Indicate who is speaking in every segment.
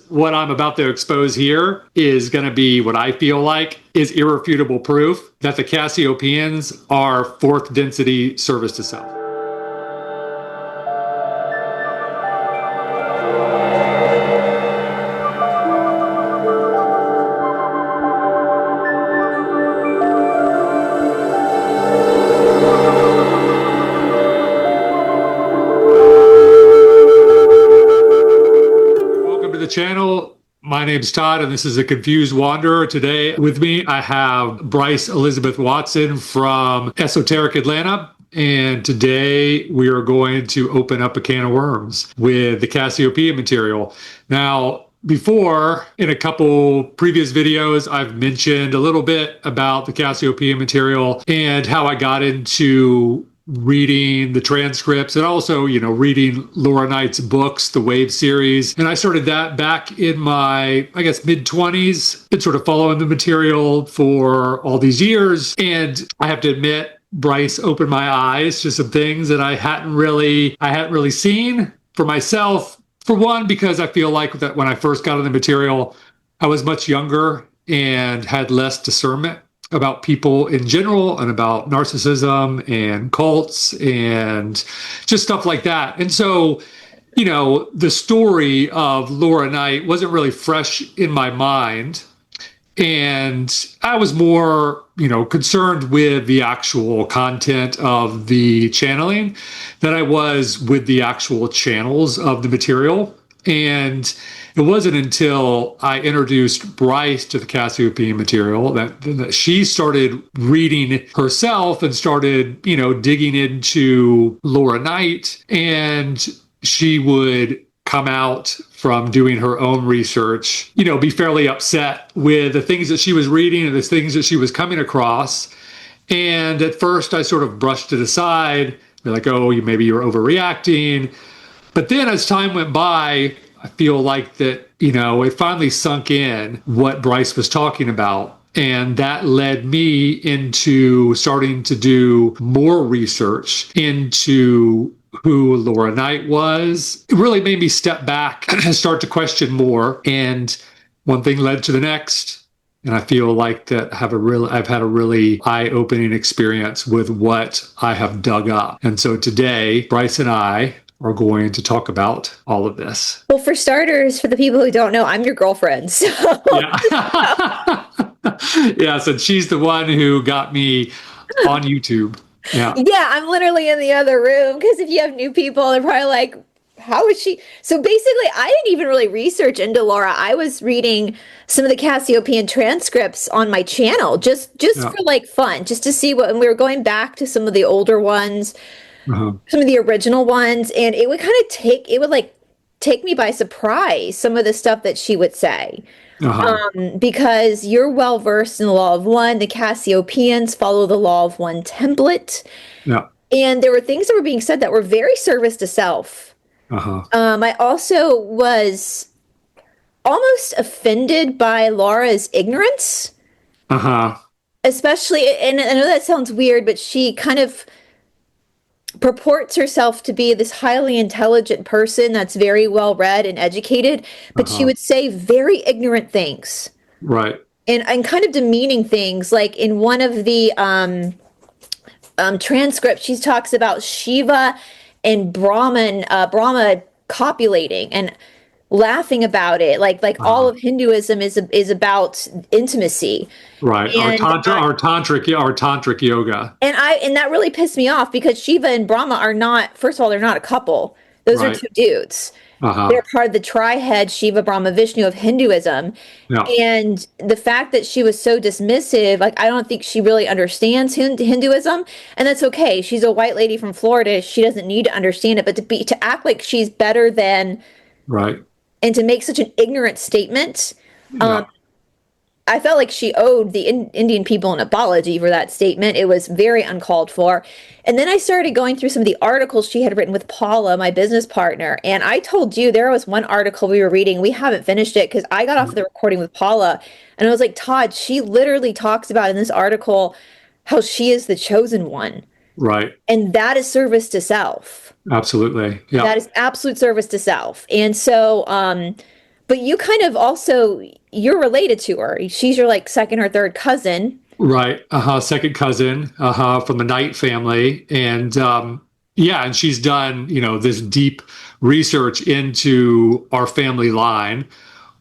Speaker 1: What I'm about to expose here is going to be what I feel like is irrefutable proof that the Cassiopeans are fourth density service to self. Channel. My name's Todd, and this is a Confused Wanderer. Today with me, I have Bryce Elizabeth Watson from Esoteric Atlanta. And today we are going to open up a can of worms with the Cassiopeia material. Now, before, in a couple previous videos, I've mentioned a little bit about the Cassiopeia material and how I got into reading the transcripts and also, reading Laura Knight's books, the Wave series. And I started that back in my, mid-20s. Been sort of following the material for all these years. And I have to admit, Bryce opened my eyes to some things that I hadn't really seen for myself. For one, because I feel like that when I first got on the material, I was much younger and had less discernment about people in general and about narcissism and cults and just stuff like that. And so, the story of Laura Knight wasn't really fresh in my mind. And I was more, concerned with the actual content of the channeling than I was with the actual channels of the material. And it wasn't until I introduced Bryce to the Cassiopean material that she started reading herself and started, digging into Laura Knight. And she would come out from doing her own research, be fairly upset with the things that she was reading and the things that she was coming across. And at first I sort of brushed it aside, be like, oh, maybe you're overreacting. But then as time went by, I feel like that, it finally sunk in what Bryce was talking about. And that led me into starting to do more research into who Laura Knight was. It really made me step back and start to question more. And one thing led to the next. And I feel like that I've had a really eye-opening experience with what I have dug up. And so today, Bryce and I are going to talk about all of this.
Speaker 2: Well, for starters, for the people who don't know, I'm your girlfriend. So.
Speaker 1: Yeah. Yes, and she's the one who got me on YouTube. Yeah.
Speaker 2: Yeah, I'm literally in the other room because if you have new people, they're probably like, how is she? So basically, I didn't even really research into Laura. I was reading some of the Cassiopean transcripts on my channel just for like fun, just to see what, and we were going back to some of the older ones. Some of the original ones, and it would take me by surprise, some of the stuff that she would say. Because you're well versed in the law of one, the Cassiopeans follow the law of one template.
Speaker 1: Yeah.
Speaker 2: And there were things that were being said that were very service to self. I also was almost offended by Laura's ignorance. Especially, and I know that sounds weird, but she kind of purports herself to be this highly intelligent person that's very well read and educated, but she would say very ignorant things.
Speaker 1: Right.
Speaker 2: And kind of demeaning things. Like in one of the transcripts, she talks about Shiva and Brahma copulating and laughing about it. Like all of Hinduism is about intimacy.
Speaker 1: Right.
Speaker 2: And
Speaker 1: our tantric yoga.
Speaker 2: And that really pissed me off because Shiva and Brahma are not, first of all, they're not a couple. Those are two dudes. They're part of the trihead Shiva, Brahma, Vishnu of Hinduism.
Speaker 1: Yeah.
Speaker 2: And the fact that she was so dismissive, like I don't think she really understands Hinduism, and that's okay. She's a white lady from Florida. She doesn't need to understand it, but to act like she's better than,
Speaker 1: right,
Speaker 2: and to make such an ignorant statement,
Speaker 1: yeah.
Speaker 2: I felt like she owed the Indian people an apology for that statement. It was very uncalled for. And then I started going through some of the articles she had written with Paula, my business partner. And I told you there was one article we were reading. We haven't finished it because I got off the recording with Paula. And I was like, Todd, she literally talks about in this article how she is the chosen one.
Speaker 1: Right.
Speaker 2: And that is service to self.
Speaker 1: Absolutely. Yeah.
Speaker 2: That is absolute service to self. And so But you kind of also, you're related to her. She's your like second or third cousin.
Speaker 1: Right. Second cousin, from the Knight family. And yeah, and she's done, this deep research into our family line,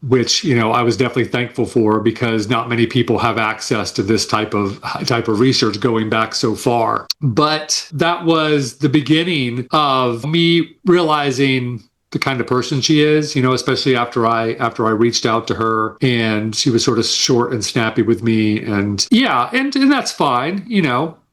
Speaker 1: which, I was definitely thankful for because not many people have access to this type of research going back so far. But that was the beginning of me realizing the kind of person she is, especially after I reached out to her and she was sort of short and snappy with me. And yeah, and that's fine.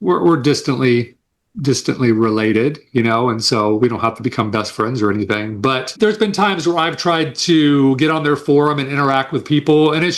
Speaker 1: We're distantly related, and so we don't have to become best friends or anything. But there's been times where I've tried to get on their forum and interact with people, and it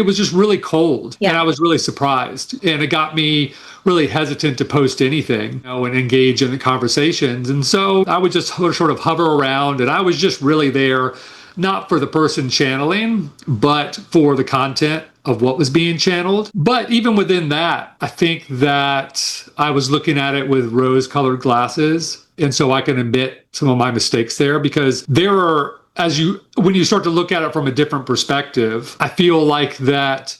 Speaker 1: was just really cold.
Speaker 2: Yeah.
Speaker 1: And I was really surprised. And it got me really hesitant to post anything, and engage in the conversations. And so I would just sort of hover around, and I was just really there, not for the person channeling, but for the content of what was being channeled. But even within that, I think that I was looking at it with rose-colored glasses. And so I can admit some of my mistakes there, because there are, when you start to look at it from a different perspective, I feel like that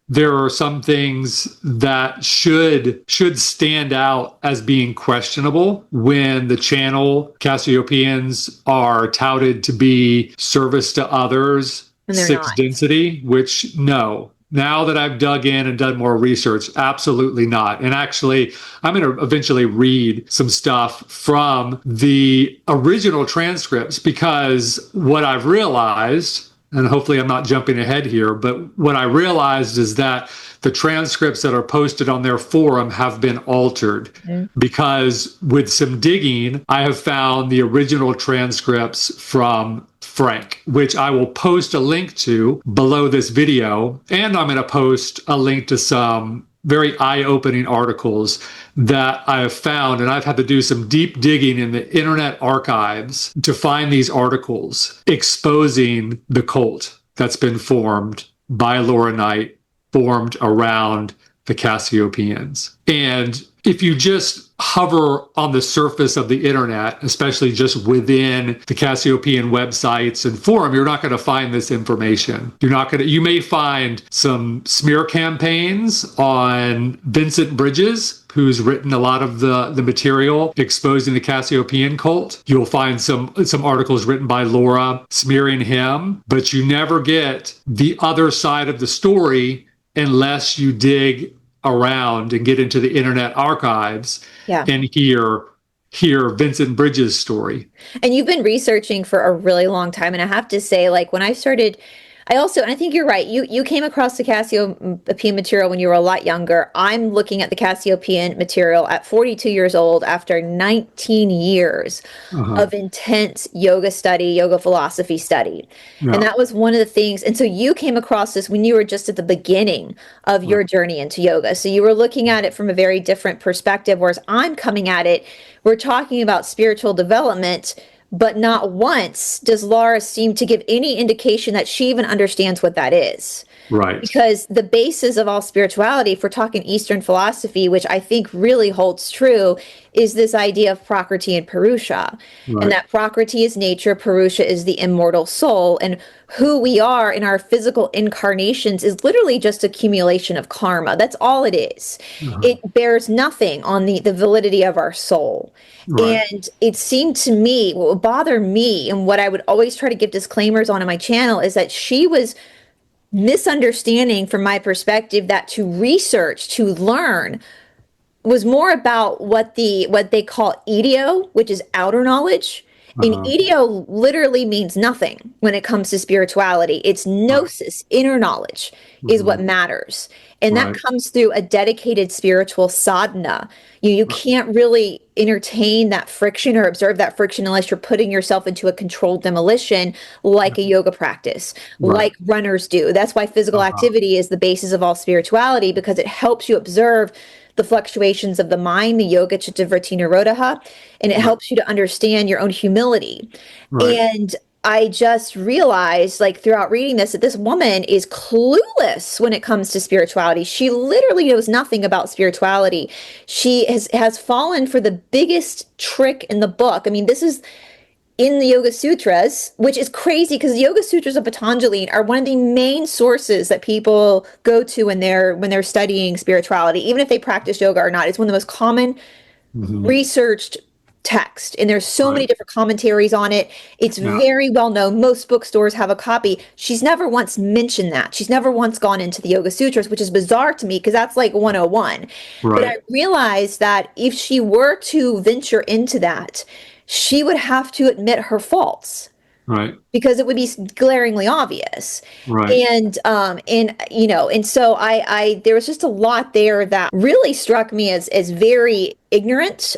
Speaker 1: there are some things that should stand out as being questionable when the channel Cassiopeans are touted to be service to others, sixth density, which no. Now that I've dug in and done more research, absolutely not. And actually, I'm going to eventually read some stuff from the original transcripts, because what I've realized, and hopefully I'm not jumping ahead here, but what I realized is that the transcripts that are posted on their forum have been altered, because with some digging, I have found the original transcripts from Frank, which I will post a link to below this video. And I'm going to post a link to some very eye-opening articles that I have found. And I've had to do some deep digging in the internet archives to find these articles exposing the cult that's been formed by Laura Knight, formed around the Cassiopeans. And if you just hover on the surface of the internet, especially just within the Cassiopean websites and forum, you're not going to find this information. You may find some smear campaigns on Vincent Bridges, who's written a lot of the material exposing the Cassiopean cult. You'll find some articles written by Laura smearing him, but you never get the other side of the story unless you dig around and get into the internet archives and hear Vincent Bridges' story.
Speaker 2: And you've been researching for a really long time. And I have to say, like, when I started, and I think you're right. You came across the Cassiopean material when you were a lot younger. I'm looking at the Cassiopean material at 42 years old after 19 years of intense yoga study, yoga philosophy study. Yeah. And that was one of the things. And so you came across this when you were just at the beginning of your journey into yoga. So you were looking at it from a very different perspective, whereas I'm coming at it, we're talking about spiritual development, but not once does Laura seem to give any indication that she even understands what that is.
Speaker 1: Right.
Speaker 2: Because the basis of all spirituality, if we're talking Eastern philosophy, which I think really holds true, is this idea of Prakriti and Purusha. Right. And that Prakriti is nature, Purusha is the immortal soul. And who we are in our physical incarnations is literally just accumulation of karma. That's all it is. It bears nothing on the validity of our soul. Right. And it seemed to me, what would bother me, and what I would always try to give disclaimers on in my channel, is that she was misunderstanding from my perspective that to research, to learn, was more about what they call idio, which is outer knowledge. And idio literally means nothing when it comes to spirituality. It's gnosis, inner knowledge, is what matters. And that comes through a dedicated spiritual sadhana. You can't really entertain that friction or observe that friction unless you're putting yourself into a controlled demolition, like a yoga practice, like runners do. That's why physical activity is the basis of all spirituality, because it helps you observe the fluctuations of the mind, the yoga chitta vritti nirodha, and it helps you to understand your own humility. And I just realized, like, throughout reading this, that this woman is clueless when it comes to spirituality. She literally knows nothing about spirituality. She has fallen for the biggest trick in the book. I mean, this is in the Yoga Sutras, which is crazy because the Yoga Sutras of Patanjali are one of the main sources that people go to when they're studying spirituality, even if they practice yoga or not. It's one of the most common researched text, and there's so many
Speaker 1: Right.
Speaker 2: different commentaries on it. It's
Speaker 1: Yeah.
Speaker 2: very well known. Most bookstores have a copy. She's never once mentioned that. She's never once gone into the Yoga Sutras, which is bizarre to me because that's like 101. But I
Speaker 1: Right.
Speaker 2: realized that if she were to venture into that, she would have to admit her faults
Speaker 1: Right.
Speaker 2: because it would be glaringly obvious.
Speaker 1: Right.
Speaker 2: And so I there was just a lot there that really struck me as very ignorant,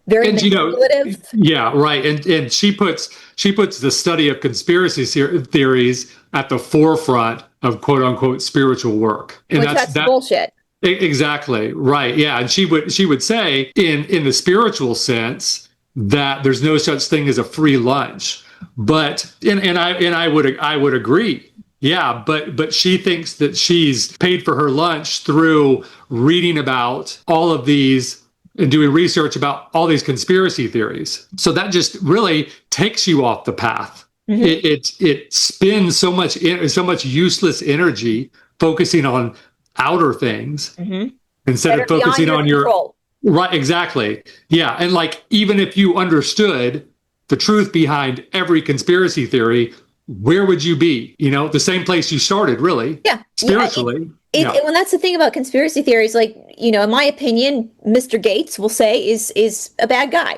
Speaker 2: very
Speaker 1: And
Speaker 2: manipulative.
Speaker 1: yeah, right. And she puts the study of conspiracy theories at the forefront of quote unquote spiritual work. And
Speaker 2: Which that's bullshit.
Speaker 1: Exactly, right. Yeah, and she would say in the spiritual sense that there's no such thing as a free lunch. But and I would agree. Yeah, but she thinks that she's paid for her lunch through reading about all of these and doing research about all these conspiracy theories. So that just really takes you off the path.
Speaker 2: Mhm.
Speaker 1: It spends so much useless energy focusing on outer things
Speaker 2: Mhm.
Speaker 1: instead
Speaker 2: That
Speaker 1: of
Speaker 2: are beyond
Speaker 1: focusing
Speaker 2: your
Speaker 1: on your
Speaker 2: control.
Speaker 1: right. Exactly. Yeah, and like even if you understood the truth behind every conspiracy theory, where would you be? The same place you started, really,
Speaker 2: Yeah, yeah.
Speaker 1: spiritually. Yeah.
Speaker 2: When that's the thing about conspiracy theories, like, in my opinion, Mr. Gates will say is a bad guy.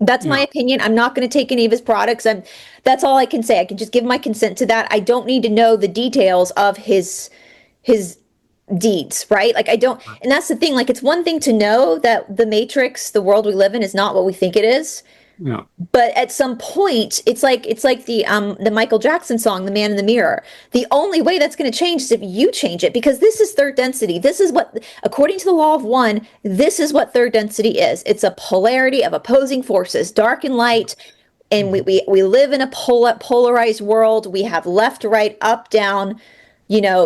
Speaker 2: That's my
Speaker 1: Yeah.
Speaker 2: opinion. I'm not going to take any of his products. That's all I can say. I can just give my consent to that. I don't need to know the details of his deeds, right? Like I don't, and that's the thing. Like it's one thing to know that the Matrix, the world we live in, is not what we think it is.
Speaker 1: Yeah.
Speaker 2: But at some point, it's like the Michael Jackson song, "The Man in the Mirror." The only way that's going to change is if you change it, because this is third density. This is what, according to the law of one, this is what third density is. It's a polarity of opposing forces, dark and light. And we live in a polarized world. We have left, right, up, down,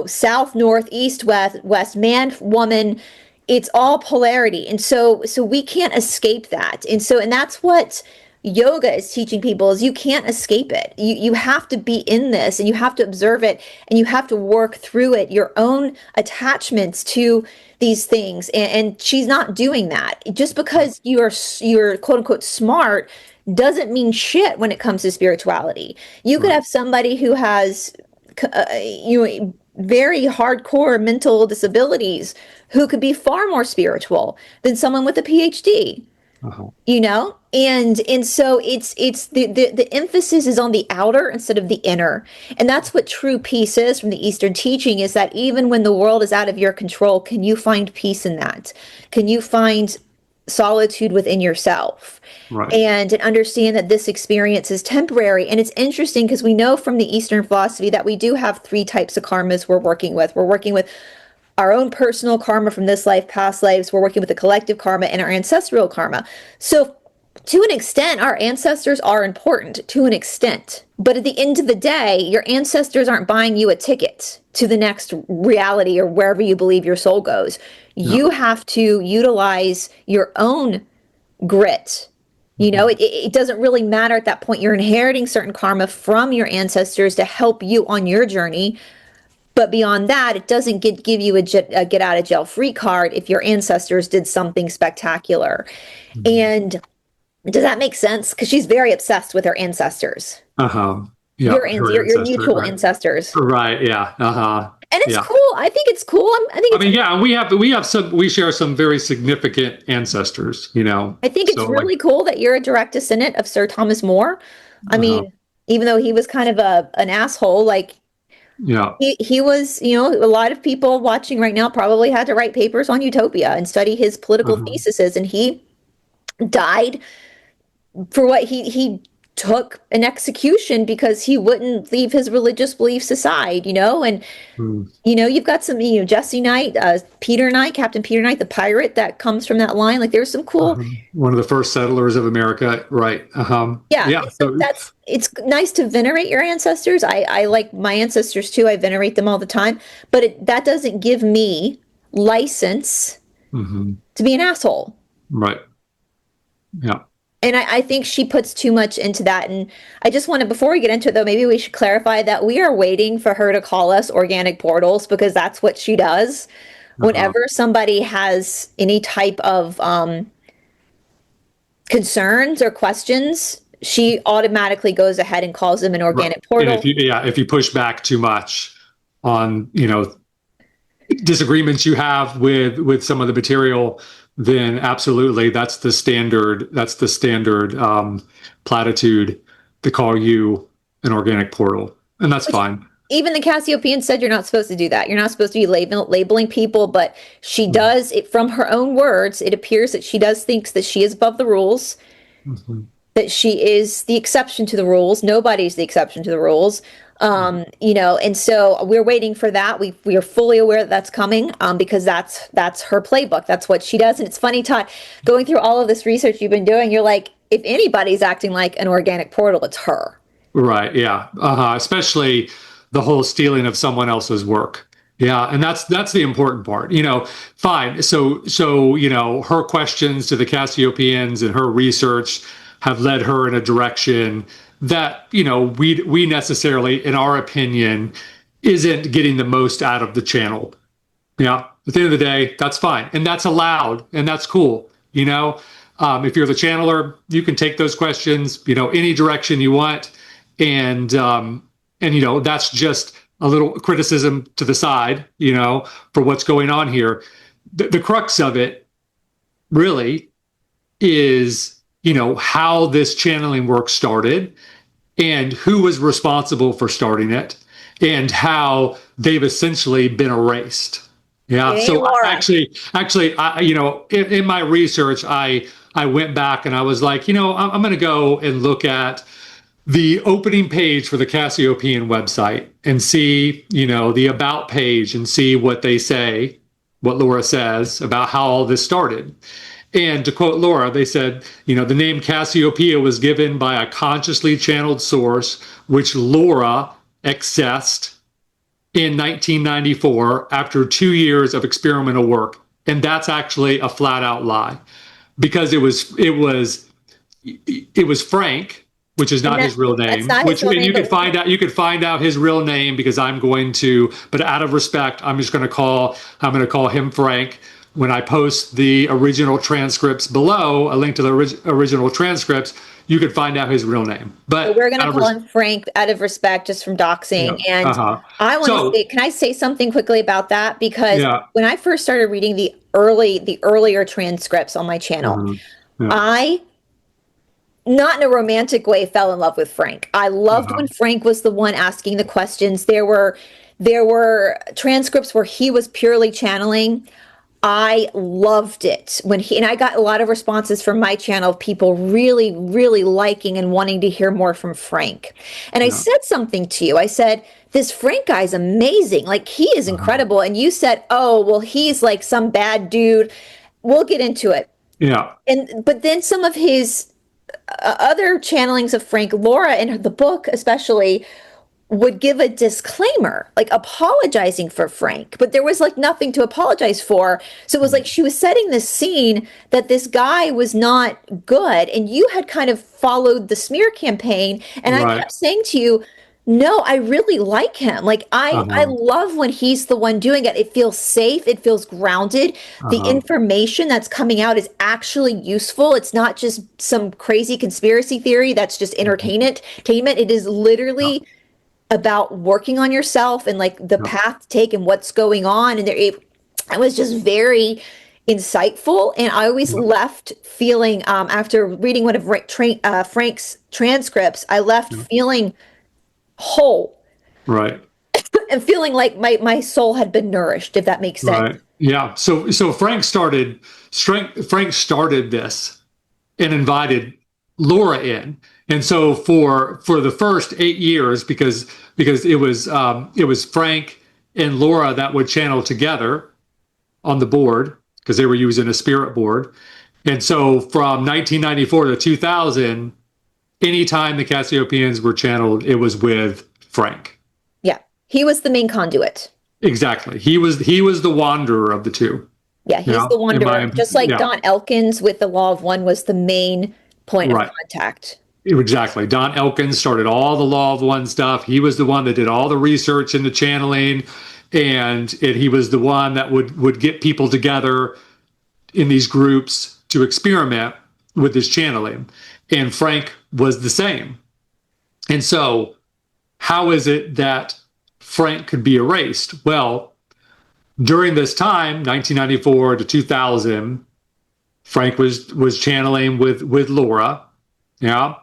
Speaker 2: south, north, east, west, man, woman. It's all polarity. And so we can't escape that. And that's what yoga is teaching people, is you can't escape it. You have to be in this, and you have to observe it, and you have to work through it, your own attachments to these things. And she's not doing that. Just because you're quote unquote smart doesn't mean shit when it comes to spirituality. You could
Speaker 1: Right.
Speaker 2: have somebody who has very hardcore mental disabilities who could be far more spiritual than someone with a PhD.
Speaker 1: Uh-huh.
Speaker 2: And so it's the emphasis is on the outer instead of the inner. And that's what true peace is from the Eastern teaching, is that even when the world is out of your control, can you find peace in that? Can you find solitude within yourself?
Speaker 1: Right.
Speaker 2: And understand that this experience is temporary. And it's interesting because we know from the Eastern philosophy that we do have three types of karmas we're working with. We're working with our own personal karma from this life, past lives. We're working with the collective karma and our ancestral karma. So to an extent, our ancestors are important to an extent. But at the end of the day, your ancestors aren't buying you a ticket to the next reality or wherever you believe your soul goes.
Speaker 1: Yeah.
Speaker 2: You have to utilize your own grit. It doesn't really matter at that point. You're inheriting certain karma from your ancestors to help you on your journey. But beyond that, it doesn't give you a get out of jail free card if your ancestors did something spectacular. And does that make sense? Because she's very obsessed with her ancestors,
Speaker 1: Uh-huh. Yeah. Her
Speaker 2: your
Speaker 1: ancestor.
Speaker 2: mutual
Speaker 1: Right.
Speaker 2: ancestors.
Speaker 1: Right. Yeah. Uh-huh.
Speaker 2: And it's
Speaker 1: Yeah.
Speaker 2: cool. I think it's cool. I think
Speaker 1: I mean, yeah, and we share some very significant ancestors,
Speaker 2: it's
Speaker 1: So like,
Speaker 2: really cool that you're a direct descendant of Sir Thomas More. I
Speaker 1: uh-huh.
Speaker 2: mean, even though he was kind of an asshole, like
Speaker 1: Yeah.
Speaker 2: he was, a lot of people watching right now probably had to write papers on Utopia and study his political
Speaker 1: Uh-huh.
Speaker 2: theses, and he died for what he took an execution because he wouldn't leave his religious beliefs aside, and
Speaker 1: Mm.
Speaker 2: you've got some, Jesse Knight, Peter Knight, Captain Peter Knight, the pirate that comes from that line. Like there's some cool,
Speaker 1: Uh-huh. One of the first settlers of America. Right. Uh-huh.
Speaker 2: yeah.
Speaker 1: Yeah.
Speaker 2: So it's nice to venerate your ancestors. I like my ancestors too. I venerate them all the time, but that doesn't give me license
Speaker 1: Mhm.
Speaker 2: to be an asshole.
Speaker 1: Right. Yeah.
Speaker 2: And I think she puts too much into that. And I just want to, before we get into it, though, maybe we should clarify that we are waiting for her to call us organic portals because that's what she does.
Speaker 1: Uh-huh.
Speaker 2: Whenever somebody has any type of concerns or questions, she automatically goes ahead and calls them an
Speaker 1: Right.
Speaker 2: organic
Speaker 1: And
Speaker 2: portal.
Speaker 1: if you push back too much on, disagreements you have with some of the material, then absolutely that's the standard platitude to call you an organic portal, and that's
Speaker 2: Which
Speaker 1: fine.
Speaker 2: even the Cassiopean said you're not supposed to do that. You're not supposed to be labeling people, but she does it from her own words. It appears that she does thinks that she is above the rules,
Speaker 1: Mhm.
Speaker 2: that she is the exception to the rules. Nobody's the exception to the rules. And so we're waiting for that. We are fully aware that that's coming, because that's her playbook. That's what she does. And it's funny, Todd, going through all of this research you've been doing, you're like, if anybody's acting like an organic portal, it's her.
Speaker 1: Right. Yeah. Especially the whole stealing of someone else's work. Yeah, and that's the important part. Fine. So her questions to the Cassiopeians and her research have led her in a direction that we necessarily, in our opinion, isn't getting the most out of the channel. Yeah. At the end of the day, that's fine, and that's allowed, and that's cool. If you're the channeler, you can take those questions, any direction you want, and that's just a little criticism to the side, for what's going on here. The crux of it really is, how this channeling work started and who was responsible for starting it and how they've essentially been erased. Yeah.
Speaker 2: Hey,
Speaker 1: So
Speaker 2: Laura.
Speaker 1: in my research, I went back and I was like, I'm going to go and look at the opening page for the Cassiopean website and see, the about page and see what they say, what Laura says about how all this started. And to quote Laura, they said, the name Cassiopeia was given by a consciously channeled source, which Laura accessed in 1994 after 2 years of experimental work. And that's actually a flat out lie, because it was Frank, which is not his real
Speaker 2: That's
Speaker 1: name.
Speaker 2: not his
Speaker 1: Which
Speaker 2: real
Speaker 1: and
Speaker 2: name,
Speaker 1: you could
Speaker 2: but
Speaker 1: find out his real name, because I'm going to, but out of respect, I'm going to call him Frank. When I post the original transcripts below, a link to the original transcripts, you could find out his real name. But
Speaker 2: we're going
Speaker 1: out
Speaker 2: to
Speaker 1: of
Speaker 2: call him Frank out of respect, just from
Speaker 1: yeah,
Speaker 2: doxing. And I want to
Speaker 1: so
Speaker 2: say, can I say something quickly about that? Because
Speaker 1: yeah,
Speaker 2: when I first started reading the earlier transcripts on my channel,
Speaker 1: mhm, yeah,
Speaker 2: I, not in a romantic way, fell in love with Frank. I loved
Speaker 1: uh-huh,
Speaker 2: when Frank was the one asking the questions. There were transcripts where he was purely channeling. I loved it when and I got a lot of responses from my channel of people really, really liking and wanting to hear more from Frank. And I
Speaker 1: yeah,
Speaker 2: said something to you. I said, this Frank guy's amazing. Like, he is
Speaker 1: uh-huh,
Speaker 2: incredible. And you said, oh, well, he's like some bad dude. We'll get into it.
Speaker 1: yeah,
Speaker 2: But then some of his other channelings of Frank, Laura in the book especially, would give a disclaimer, like apologizing for Frank, but there was like nothing to apologize for. So it was like she was setting this scene that this guy was not good, and you had kind of followed the smear campaign. And I
Speaker 1: right,
Speaker 2: kept saying to you, no, I really like him. Like, I
Speaker 1: uh-huh,
Speaker 2: love when he's the one doing it. It feels safe. It feels grounded. The
Speaker 1: uh-huh,
Speaker 2: information that's coming out is actually useful. It's not just some crazy conspiracy theory that's just
Speaker 1: mhm,
Speaker 2: entertainment. It is
Speaker 1: yeah,
Speaker 2: literally about working on yourself and like the
Speaker 1: yeah,
Speaker 2: path to take and what's going on. And it was just very insightful. And I always
Speaker 1: yeah,
Speaker 2: left feeling, after reading one of Frank's transcripts, I left
Speaker 1: yeah,
Speaker 2: feeling whole
Speaker 1: right.
Speaker 2: and feeling like my soul had been nourished, if that makes sense.
Speaker 1: Right. Yeah. So Frank started this and invited Laura in. And so for the first 8 years, because it was Frank and Laura that would channel together on the board, because they were using a spirit board. And so from 1994 to 2000, anytime the Cassiopeans were channeled, it was with Frank.
Speaker 2: Yeah. He was the main conduit.
Speaker 1: Exactly. He was the wanderer of the two.
Speaker 2: Yeah, he's
Speaker 1: Yeah.
Speaker 2: the
Speaker 1: In my
Speaker 2: wanderer. Just like
Speaker 1: yeah.
Speaker 2: Don Elkins with the Law of One was the main point of
Speaker 1: Right.
Speaker 2: contact.
Speaker 1: Exactly. Don Elkins started all the Law of One stuff. He was the one that did all the research into channeling, and he was the one that would get people together in these groups to experiment with this channeling. And Frank was the same. And so, how is it that Frank could be erased? Well, during this time, 1994 to 2000, Frank was channeling with Laura, yeah,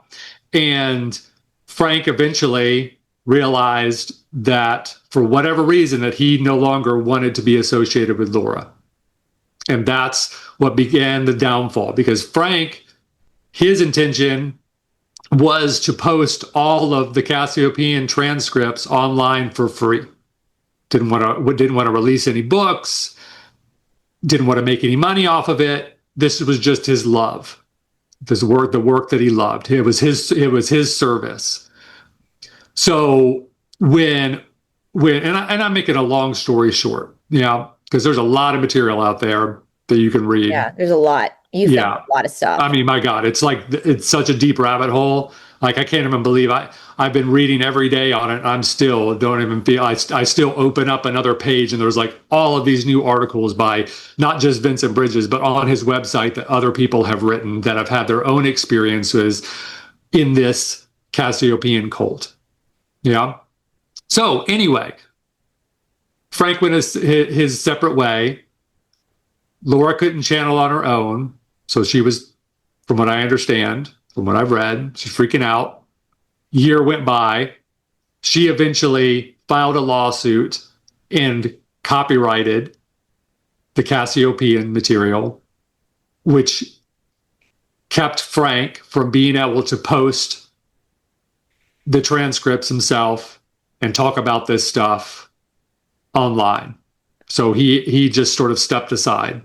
Speaker 1: and Frank eventually realized that for whatever reason that he no longer wanted to be associated with Laura, and that's what began the downfall. Because Frank, his intention was to post all of the Cassiopean transcripts online for free. Didn't want to release any books. Didn't want to make any money off of it. This was just his love. This work, the work that he loved. It was his service. So when I'm making a long story short, because there's a lot of material out there that you can read.
Speaker 2: Yeah, there's a lot. You've found a lot of stuff.
Speaker 1: I mean, my God, it's such a deep rabbit hole. Like, I can't even believe I've been reading every day on it. I'm still don't even feel I still open up another page and there's like all of these new articles by not just Vincent Bridges, but on his website that other people have written that have had their own experiences in this Cassiopaean cult. Yeah. So anyway, Frank went his separate way. Laura couldn't channel on her own. So she was, from what I understand, from what I've read, she's freaking out. Year went by. She eventually filed a lawsuit and copyrighted the Cassiopean material, which kept Frank from being able to post the transcripts himself and talk about this stuff online. So he just sort of stepped aside.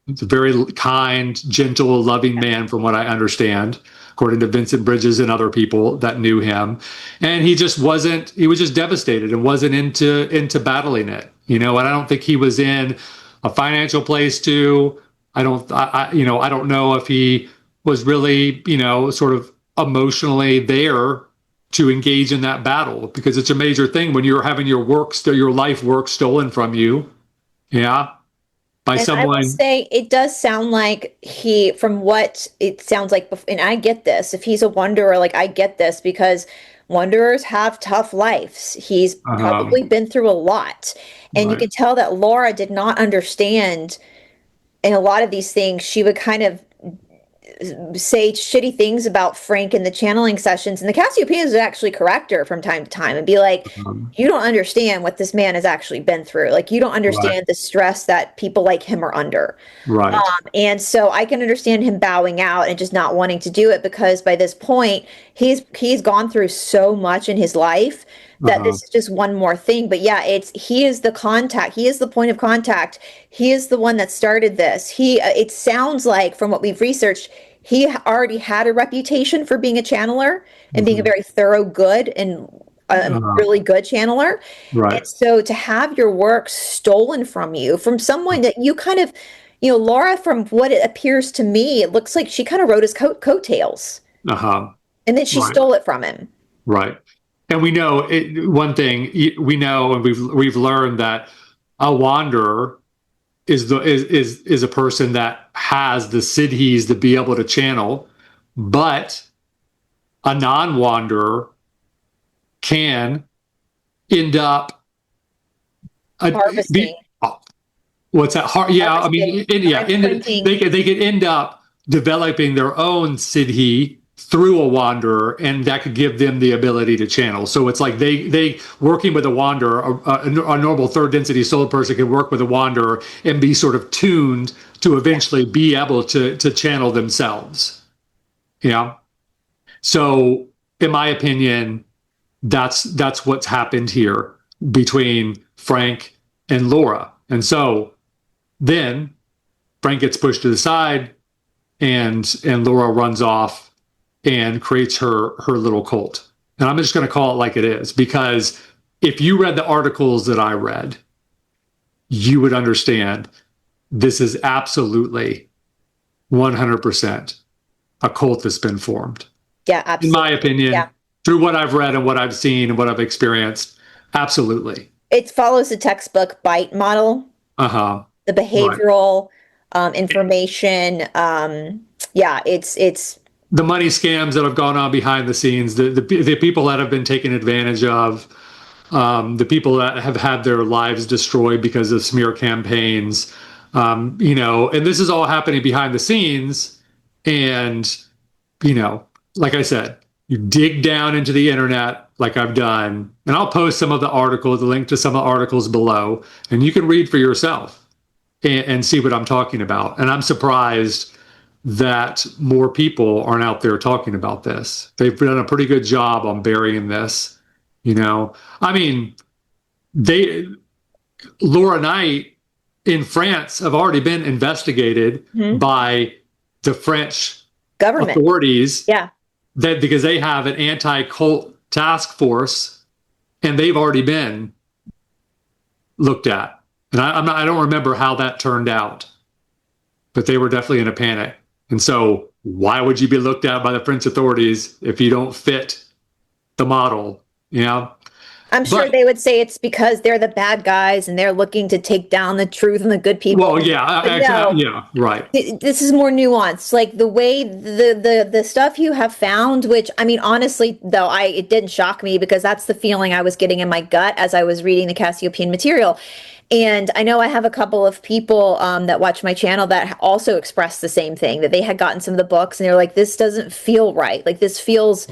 Speaker 1: He's a very kind, gentle, loving man, from what I understand, according to Vincent Bridges and other people that knew him. And he was just devastated and wasn't into battling it. And I don't think he was in a financial place to. I don't know if he was really, sort of emotionally there to engage in that battle, because it's a major thing when you're having your life work stolen from you. Yeah. By someone. I
Speaker 2: will say it does sound like from what it sounds like, and I get this, if he's a wanderer, like, I get this, because wanderers have tough lives. He's probably been through a lot. And you can tell that Laura did not understand in a lot of these things. She would kind of say shitty things about Frank in the channeling sessions, and the Cassiopeans would actually correct her from time to time and be like, you don't understand what this man has actually been through. Like, you don't understand the stress that people like him are under.
Speaker 1: Right.
Speaker 2: And so I can understand him bowing out and just not wanting to do it, because by this point he's gone through so much in his life that this is just one more thing. But yeah, he is the contact. He is the point of contact. He is the one that started this. It sounds like, from what we've researched, he already had a reputation for being a channeler and being a very thorough, good, and really good channeler.
Speaker 1: Right.
Speaker 2: And so to have your work stolen from you, from someone that you kind of, Laura, from what it appears to me, it looks like she kind of rode his coattails. And then she stole it from him.
Speaker 1: Right. And we know one thing we know, and we've learned that a wanderer is a person that has the siddhis to be able to channel, but a non-wanderer can end up
Speaker 2: harvesting.
Speaker 1: What's that? Yeah, I mean, they could end up developing their own siddhi through a wanderer, and that could give them the ability to channel. So it's like they working with a wanderer, a normal third density soul person can work with a wanderer and be sort of tuned to eventually be able to channel themselves. So in my opinion, that's what's happened here between Frank and Laura. And so then Frank gets pushed to the side, and Laura runs off and creates her little cult. And I'm just going to call it like it is, because if you read the articles that I read, you would understand this is absolutely 100% a cult that's been formed.
Speaker 2: Yeah, absolutely.
Speaker 1: In my opinion,
Speaker 2: Yeah.
Speaker 1: through what I've read and what I've seen and what I've experienced, absolutely.
Speaker 2: It follows the textbook bite model,
Speaker 1: Uh-huh.
Speaker 2: the
Speaker 1: Right.
Speaker 2: behavioral information. Yeah, it's
Speaker 1: The money scams that have gone on behind the scenes, the people that have been taken advantage of, the people that have had their lives destroyed because of smear campaigns, and this is all happening behind the scenes. And, like I said, you dig down into the internet like I've done, and I'll post some of the articles, the link to some of the articles below, and you can read for yourself and see what I'm talking about. And I'm surprised that more people aren't out there talking about this. They've done a pretty good job on burying this. I mean, Laura Knight in France have already been investigated by the French
Speaker 2: government
Speaker 1: authorities.
Speaker 2: Yeah.
Speaker 1: That because they have an anti-cult task force, and they've already been looked at. And I don't remember how that turned out, but they were definitely in a panic. And so, why would you be looked at by the French authorities if you don't fit the model?
Speaker 2: I'm sure they would say it's because they're the bad guys and they're looking to take down the truth and the good people.
Speaker 1: Well, yeah, right.
Speaker 2: This is more nuanced. Like the way the stuff you have found, which I mean, honestly, though, it didn't shock me because that's the feeling I was getting in my gut as I was reading the Cassiopean material. And I know I have a couple of people that watch my channel that also expressed the same thing, that they had gotten some of the books and they're like, this doesn't feel right. Like this feels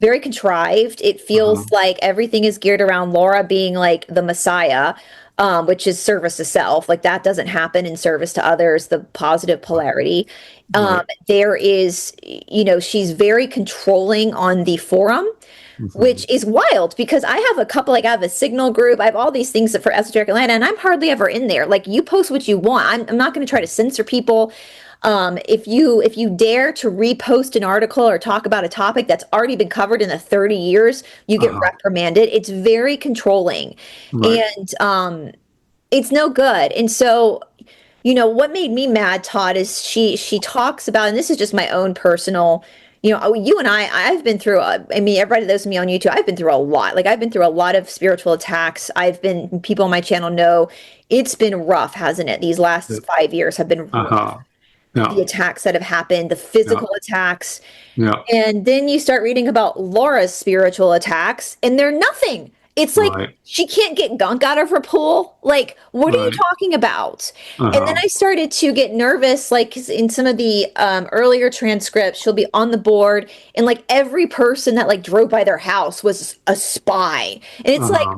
Speaker 2: very contrived. It feels like everything is geared around Laura being like the Messiah, which is service to self. Like that doesn't happen in service to others, the positive polarity. There is, she's very controlling on the forum. Which is wild because I have a couple, like I have a signal group, I have all these things for Esoteric Atlanta, and I'm hardly ever in there. Like you post what you want. I'm not going to try to censor people. If you dare to repost an article or talk about a topic that's already been covered in the 30 years, you get reprimanded. It's very controlling, and it's no good. And so, what made me mad, Todd, is she talks about, and this is just my own personal. You and I've been through, everybody that knows me on YouTube, I've been through a lot. Like, I've been through a lot of spiritual attacks. People on my channel know it's been rough, hasn't it? These last 5 years have been rough. The attacks that have happened, the physical attacks. And then you start reading about Laura's spiritual attacks, and they're nothing. It's like she can't get gunk out of her pool. Like, what are you talking about? And then I started to get nervous, like in some of the earlier transcripts, she'll be on the board, and like every person that like drove by their house was a spy. And it's like,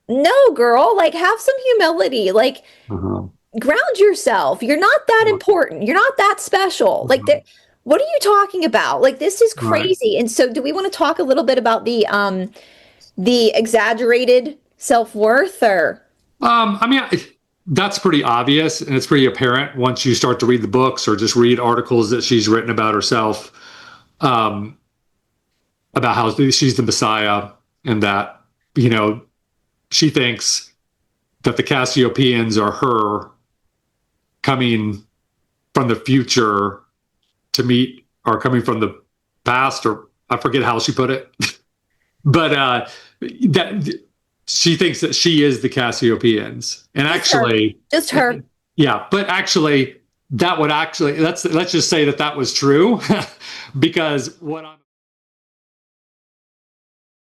Speaker 2: no, girl, like have some humility, like ground yourself. You're not that important. You're not that special. Like, what are you talking about? Like, this is crazy. And so, do we want to talk a little bit about the exaggerated self-worth, or
Speaker 1: that's pretty obvious, and it's pretty apparent once you start to read the books or just read articles that she's written about herself, about how she's the Messiah, and that she thinks that the Cassiopeans are her coming from the future to meet, or coming from the past, or I forget how she put it. But that she thinks that she is the Cassiopeans, and
Speaker 2: just her.
Speaker 1: Yeah, but actually, let's just say that was true, because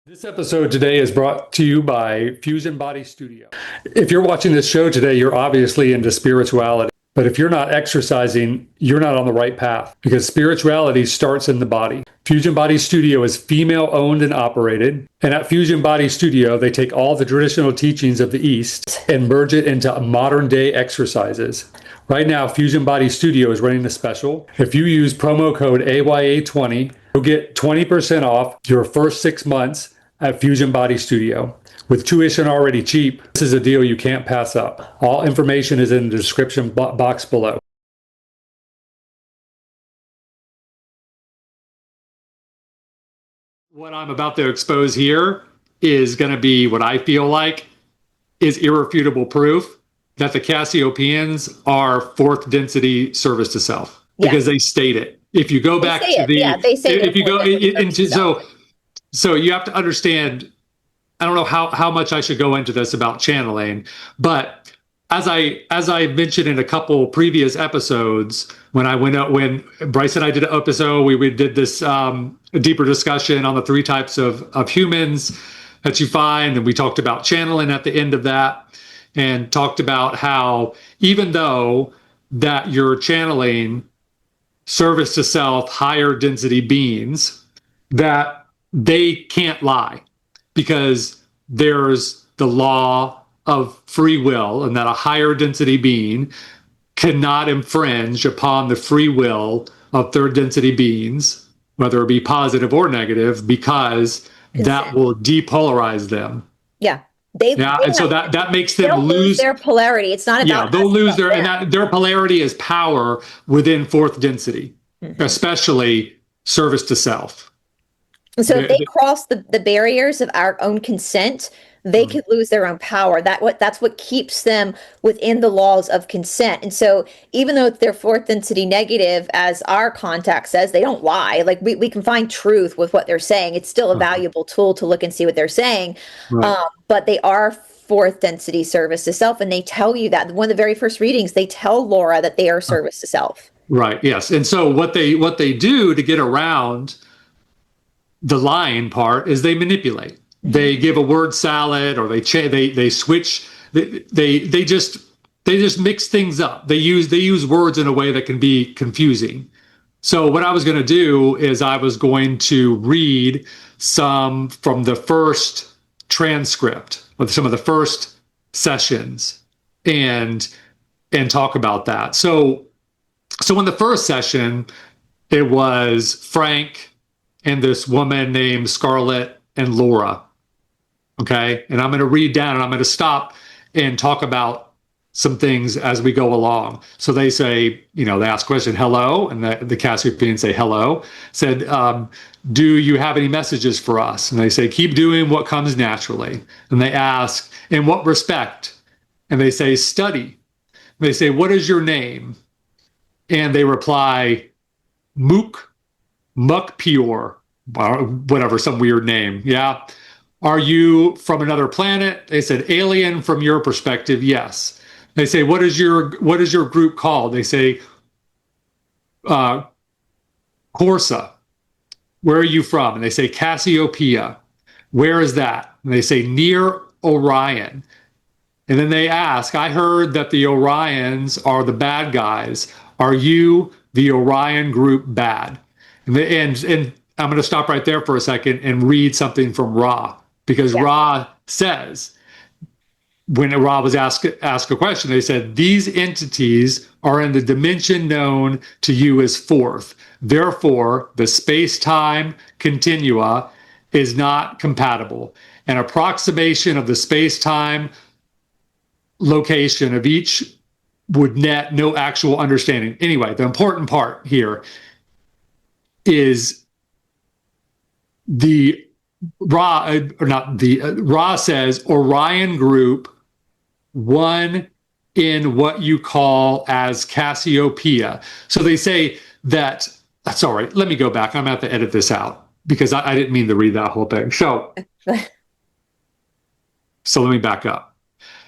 Speaker 1: this episode today is brought to you by Fusion Body Studio. If you're watching this show today, you're obviously into spirituality. But if you're not exercising, you're not on the right path, because spirituality starts in the body. Fusion Body Studio is female owned and operated. And at Fusion Body Studio, they take all the traditional teachings of the East and merge it into modern day exercises. Right now, Fusion Body Studio is running a special. If you use promo code AYA20, you'll get 20% off your first 6 months at Fusion Body Studio. With tuition already cheap, this is a deal you can't pass up. All information is in the description box below. What I'm about to expose here is going to be what I feel like is irrefutable proof that the Cassiopeans are fourth density service to self, because they state it. if you go
Speaker 2: They
Speaker 1: back
Speaker 2: say
Speaker 1: to
Speaker 2: it. Yeah, they say
Speaker 1: if you go into,
Speaker 2: so.
Speaker 1: so you have to understand, I don't know how much I should go into this about channeling, but as I mentioned in a couple previous episodes, when Bryce and I did an episode, we did this a deeper discussion on the three types of humans that you find, and we talked about channeling at the end of that, and talked about how even though that you're channeling service to self, higher density beings, that they can't lie because there's the law of free will, and that a higher density being cannot infringe upon the free will of third density beings, whether it be positive or negative, because that
Speaker 2: Consent.
Speaker 1: will depolarize them.
Speaker 2: Yeah.
Speaker 1: Yeah, and so that makes them
Speaker 2: They'll lose
Speaker 1: lose.
Speaker 2: their polarity. It's not
Speaker 1: Yeah,
Speaker 2: about
Speaker 1: they'll
Speaker 2: us,
Speaker 1: lose
Speaker 2: about
Speaker 1: their, and
Speaker 2: them.
Speaker 1: that their polarity is power within fourth density, especially service to self.
Speaker 2: And so if they cross the barriers of our own consent, they could lose their own power. That's what keeps them within the laws of consent. And so even though they're fourth density negative, as our contact says, they don't lie. Like we can find truth with what they're saying. It's still a valuable tool to look and see what they're saying.
Speaker 1: Right.
Speaker 2: But they are fourth density service to self, and they tell you that. One of the very first readings, they tell Laura that they are service to self.
Speaker 1: Right. Yes. And so what they do to get around the lying part is they manipulate. They give a word salad, or they switch. They just mix things up. They use words in a way that can be confusing. So what I was going to do is I was going to read some from the first transcript of some of the first sessions and talk about that. So in the first session, it was Frank and this woman named Scarlett and Laura. Okay. And I'm going to read down, and I'm going to stop and talk about some things as we go along. So they say, they ask question, hello. And the Cassiopeans say, hello. Said, do you have any messages for us? And they say, keep doing what comes naturally. And they ask, in what respect? And they say, study. And they say, what is your name? And they reply, Mook Mukpior, whatever, some weird name. Yeah. Are you from another planet? They said, alien from your perspective, yes. They say, what is your group called? They say, Corsa. Where are you from? And they say, Cassiopeia. Where is that? And they say, near Orion. And then they ask, I heard that the Orions are the bad guys. Are you the Orion group bad? And I'm going to stop right there for a second and read something from Ra, because Ra says, when Ra was asked a question, they said, these entities are in the dimension known to you as fourth. Therefore, the space-time continua is not compatible. An approximation of the space-time location of each would net no actual understanding. Anyway, the important part here is Ra says Orion group, one in what you call as Cassiopeia. So they say that, sorry, let me go back. I'm going to have to edit this out because I didn't mean to read that whole thing. So let me back up.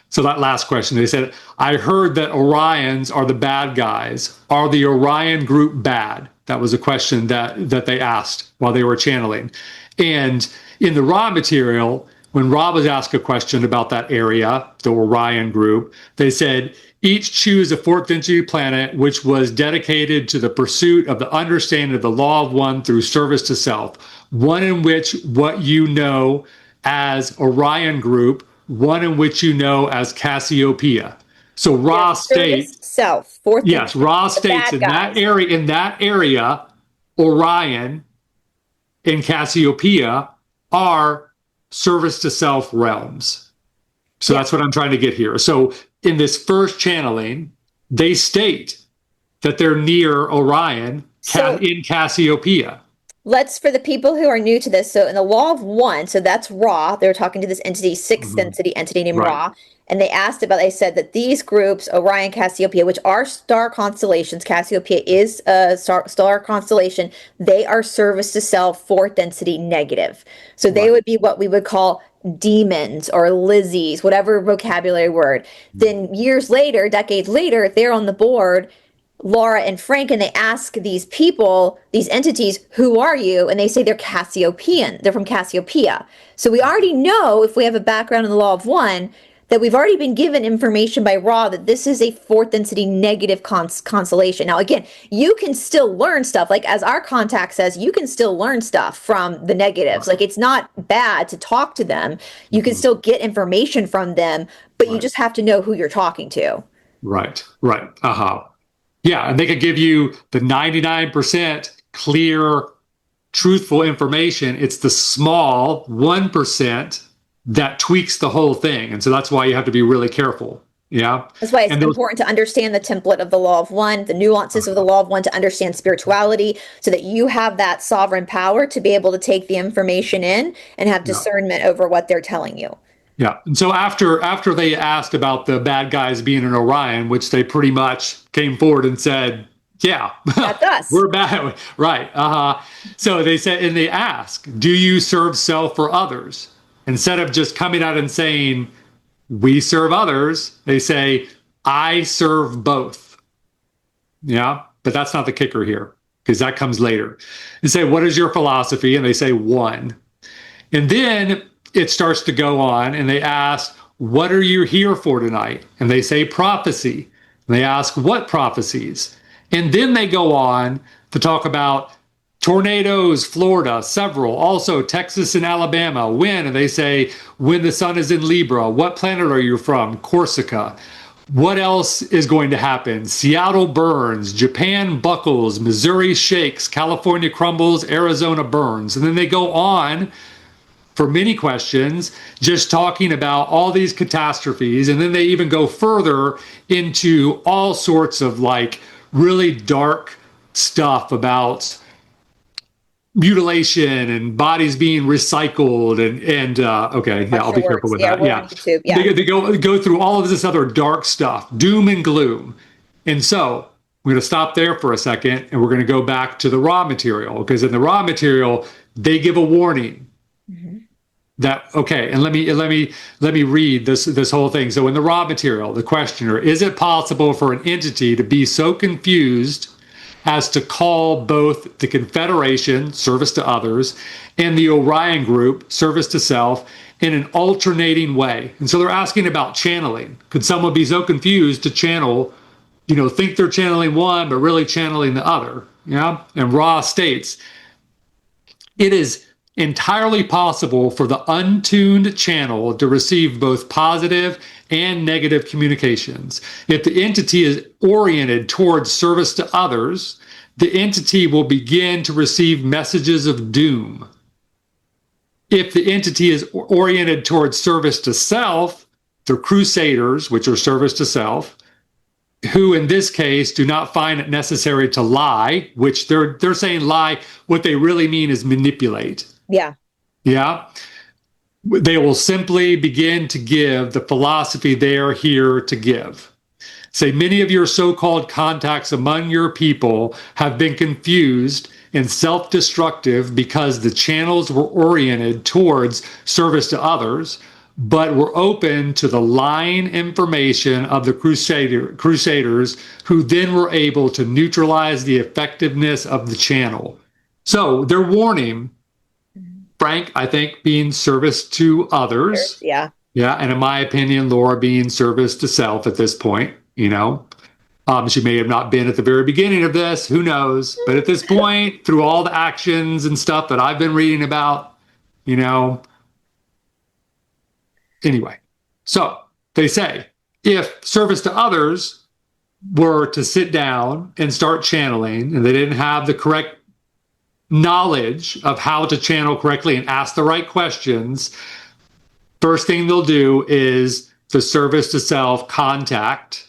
Speaker 1: So that last question, they said, I heard that Orions are the bad guys. Are the Orion group bad? That was a question that they asked while they were channeling. And in the Ra material, when Ra was asked a question about that area, the Orion group, they said, each choose a fourth density planet which was dedicated to the pursuit of the understanding of the law of one through service to self, one in which what you know as Orion group, one in which you know as Cassiopeia. So Ra states,
Speaker 2: self, fourth
Speaker 1: yes, Ra states in that area, Orion and Cassiopeia are service to self realms. So that's what I'm trying to get here. So in this first channeling, they state that they're near Orion in Cassiopeia.
Speaker 2: let's, for the people who are new to this, so in the Law of One, so that's Ra, they were talking to this entity, sixth
Speaker 1: Mhm.
Speaker 2: density entity named
Speaker 1: Right.
Speaker 2: Ra, and they said that these groups, Orion, Cassiopeia, which are star constellations, Cassiopeia is a star constellation, they are service to self, fourth density negative. So they
Speaker 1: Right.
Speaker 2: would be what we would call demons or Lizzies, whatever vocabulary word. Then years later, decades later, they're on the board, Laura and Frank, and they ask these people, these entities, who are you? And they say they're Cassiopean. They're from Cassiopeia. So we already know, if we have a background in the Law of One, that we've already been given information by Ra that this is a fourth density negative constellation. Now, again, you can still learn stuff. Like, as our contact says, you can still learn stuff from the negatives. Like, it's not bad to talk to them. You can still get information from them, but you just have to know who you're talking to.
Speaker 1: Right. Right. Uh-huh. Yeah, and they could give you the 99% clear, truthful information. It's the small 1% that tweaks the whole thing. And so that's why you have to be really careful. Yeah.
Speaker 2: That's why it's
Speaker 1: And those,
Speaker 2: important to understand the template of the Law of One, the nuances of the Law of One, to understand spirituality, so that you have that sovereign power to be able to take the information in and have
Speaker 1: yeah.
Speaker 2: discernment over what they're telling you.
Speaker 1: Yeah. And so after they asked about the bad guys being in Orion, which they pretty much came forward and said, yeah,
Speaker 2: That's us.
Speaker 1: we're bad. Right. Uh-huh. So they said, and they ask, do you serve self or others? Instead of just coming out and saying, we serve others, they say, I serve both. Yeah. But that's not the kicker here, because that comes later. They say, what is your philosophy? And they say, one. And then it starts to go on, and they ask, what are you here for tonight? And they say prophecy. And they ask, what prophecies? And then they go on to talk about tornadoes, Florida, several, also Texas and Alabama, when? And they say, when the sun is in Libra. What planet are you from? Corsica. What else is going to happen? Seattle burns, Japan buckles, Missouri shakes, California crumbles, Arizona burns. And then they go on for many questions, just talking about all these catastrophes. And then they even go further into all sorts of like really dark stuff about mutilation and bodies being recycled and okay, yeah, I'll be careful with that.
Speaker 2: We're
Speaker 1: Yeah,
Speaker 2: on YouTube. Yeah.
Speaker 1: they go through all of this other dark stuff, doom and gloom. And so we're going to stop there for a second, and we're going to go back to the raw material, because in the raw material they give a warning. That, okay, and let me read this whole thing. So in the raw material, the questioner, is it possible for an entity to be so confused as to call both the Confederation, service to others, and the Orion group, service to self, in an alternating way? And so they're asking about channeling. Could someone be so confused to channel, think they're channeling one, but really channeling the other? Yeah. And Ra states, it is entirely possible for the untuned channel to receive both positive and negative communications. If the entity is oriented towards service to others, the entity will begin to receive messages of doom. If the entity is oriented towards service to self, the crusaders, which are service to self, who in this case do not find it necessary to lie, which they're saying lie, what they really mean is manipulate.
Speaker 2: Yeah.
Speaker 1: Yeah. They will simply begin to give the philosophy they are here to give. Say, many of your so-called contacts among your people have been confused and self-destructive because the channels were oriented towards service to others, but were open to the lying information of the crusaders, who then were able to neutralize the effectiveness of the channel. So they're warning Frank, I think, being service to others.
Speaker 2: Yeah.
Speaker 1: Yeah. And in my opinion, Laura being service to self at this point, she may have not been at the very beginning of this, who knows? But at this point, through all the actions and stuff that I've been reading about, anyway. So they say, if service to others were to sit down and start channeling, and they didn't have the correct knowledge of how to channel correctly and ask the right questions, first thing they'll do is the service to self contact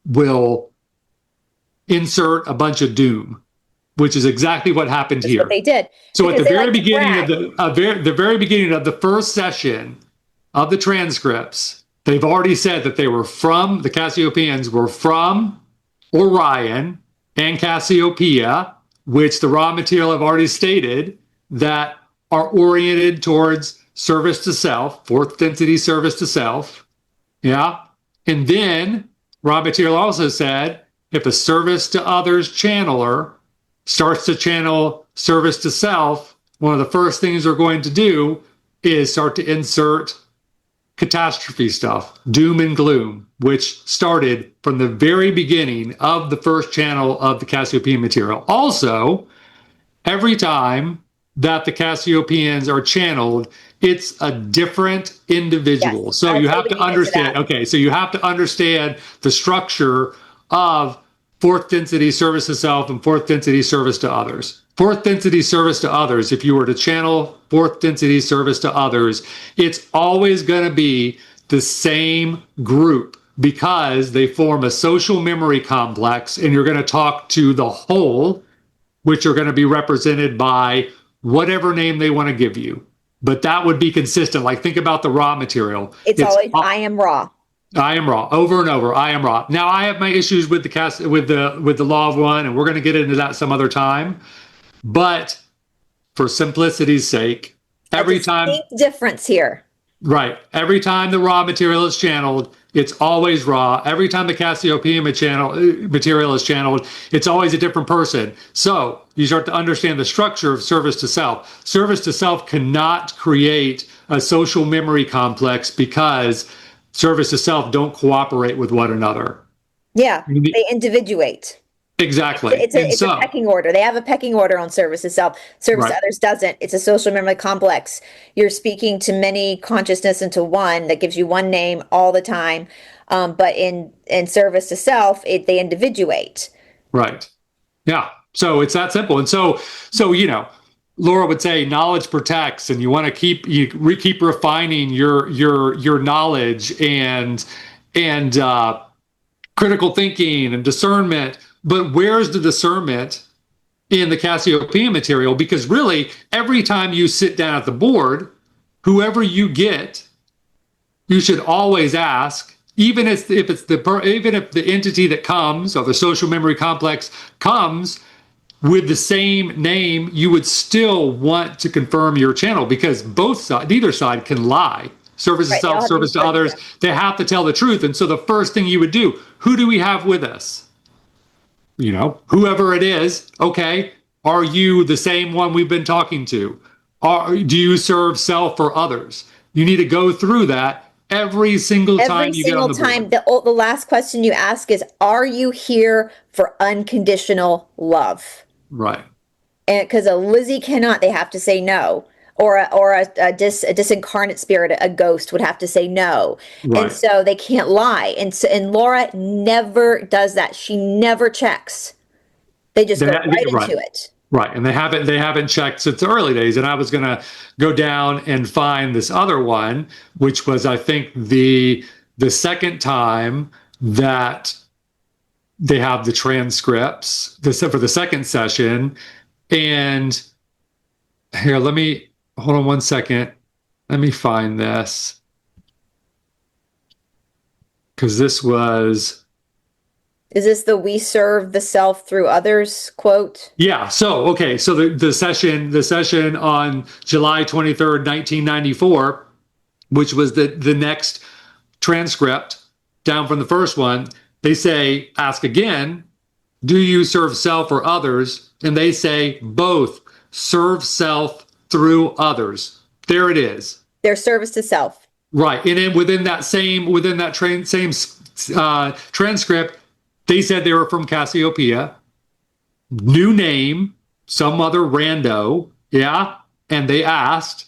Speaker 1: will insert a bunch of doom. which is exactly what happened
Speaker 2: That's
Speaker 1: here.
Speaker 2: what they did.
Speaker 1: So at the
Speaker 2: Because they
Speaker 1: very
Speaker 2: like to
Speaker 1: beginning
Speaker 2: brag.
Speaker 1: the very beginning of the first session of the transcripts, they've already said that the Cassiopeans were from Orion and Cassiopeia, which the raw material have already stated that are oriented towards service to self, fourth density service to self. Yeah. And then raw material also said if a service to others channeler starts to channel service to self, one of the first things they're going to do is start to insert catastrophe stuff, doom and gloom, which started from the very beginning of the first channel of the Cassiopean material. Also, every time that the Cassiopeans are channeled, it's a different individual.
Speaker 2: Yes,
Speaker 1: So
Speaker 2: I
Speaker 1: you
Speaker 2: was
Speaker 1: have to
Speaker 2: hoping you'd get to
Speaker 1: understand,
Speaker 2: that.
Speaker 1: okay, so you have to understand the structure of fourth density service to self and fourth density service to others. Fourth density service to others, if you were to channel fourth density service to others, it's always going to be the same group because they form a social memory complex, and you're going to talk to the whole, which are going to be represented by whatever name they want to give you. But that would be consistent. Like, think about the raw material.
Speaker 2: It's always I am raw.
Speaker 1: I am raw, over and over. I am raw. Now I have my issues with the law of one, and we're going to get into that some other time. But for simplicity's sake, every time,
Speaker 2: difference here.
Speaker 1: right? Every time the raw material is channeled, it's always raw. Every time the Cassiopeia material is channeled, it's always a different person. So you start to understand the structure of service to self. Service to self cannot create a social memory complex because service to self don't cooperate with one another.
Speaker 2: Yeah, they individuate.
Speaker 1: Exactly.
Speaker 2: It's a pecking order. They have a pecking order on service to self. Service to others doesn't. It's a social memory complex. You're speaking to many consciousness into one that gives you one name all the time. But in service to self, they individuate.
Speaker 1: Right. Yeah. So it's that simple. And so Laura would say knowledge protects, and you want to keep refining your knowledge and critical thinking and discernment. But where's the discernment in the Cassiopeia material? Because really, every time you sit down at the board, whoever you get, you should always ask, even if the entity that comes or the social memory complex comes with the same name, you would still want to confirm your channel, because neither side can lie. Service to self, service to others, they have to tell the truth. And so the first thing you would do, who do we have with us? Whoever it is, okay, are you the same one we've been talking to? Do you serve self or others? You need to go through that every single time you get on the board.
Speaker 2: Every single time. The last question you ask is, are you here for unconditional love?
Speaker 1: Right.
Speaker 2: And because a Lizzie cannot, they have to say no. Or a disincarnate spirit, a ghost, would have to say no. Right. And so they can't lie. And Laura never does that. She never checks. They just go right into it.
Speaker 1: Right. And they haven't checked since the early days. And I was going to go down and find this other one, which was, I think, the second time that they have the transcripts for the second session. And here, hold on one second. Let me find this. Because this was...
Speaker 2: Is this the "we serve the self through others" quote?
Speaker 1: Yeah. So, okay. So the session on July 23rd, 1994, which was the next transcript down from the first one, they say, ask again, do you serve self or others? And they say both, serve self through others. There it is.
Speaker 2: Their service to self.
Speaker 1: Right. And then within that transcript, they said they were from Cassiopeia, new name, some other rando. Yeah. And they asked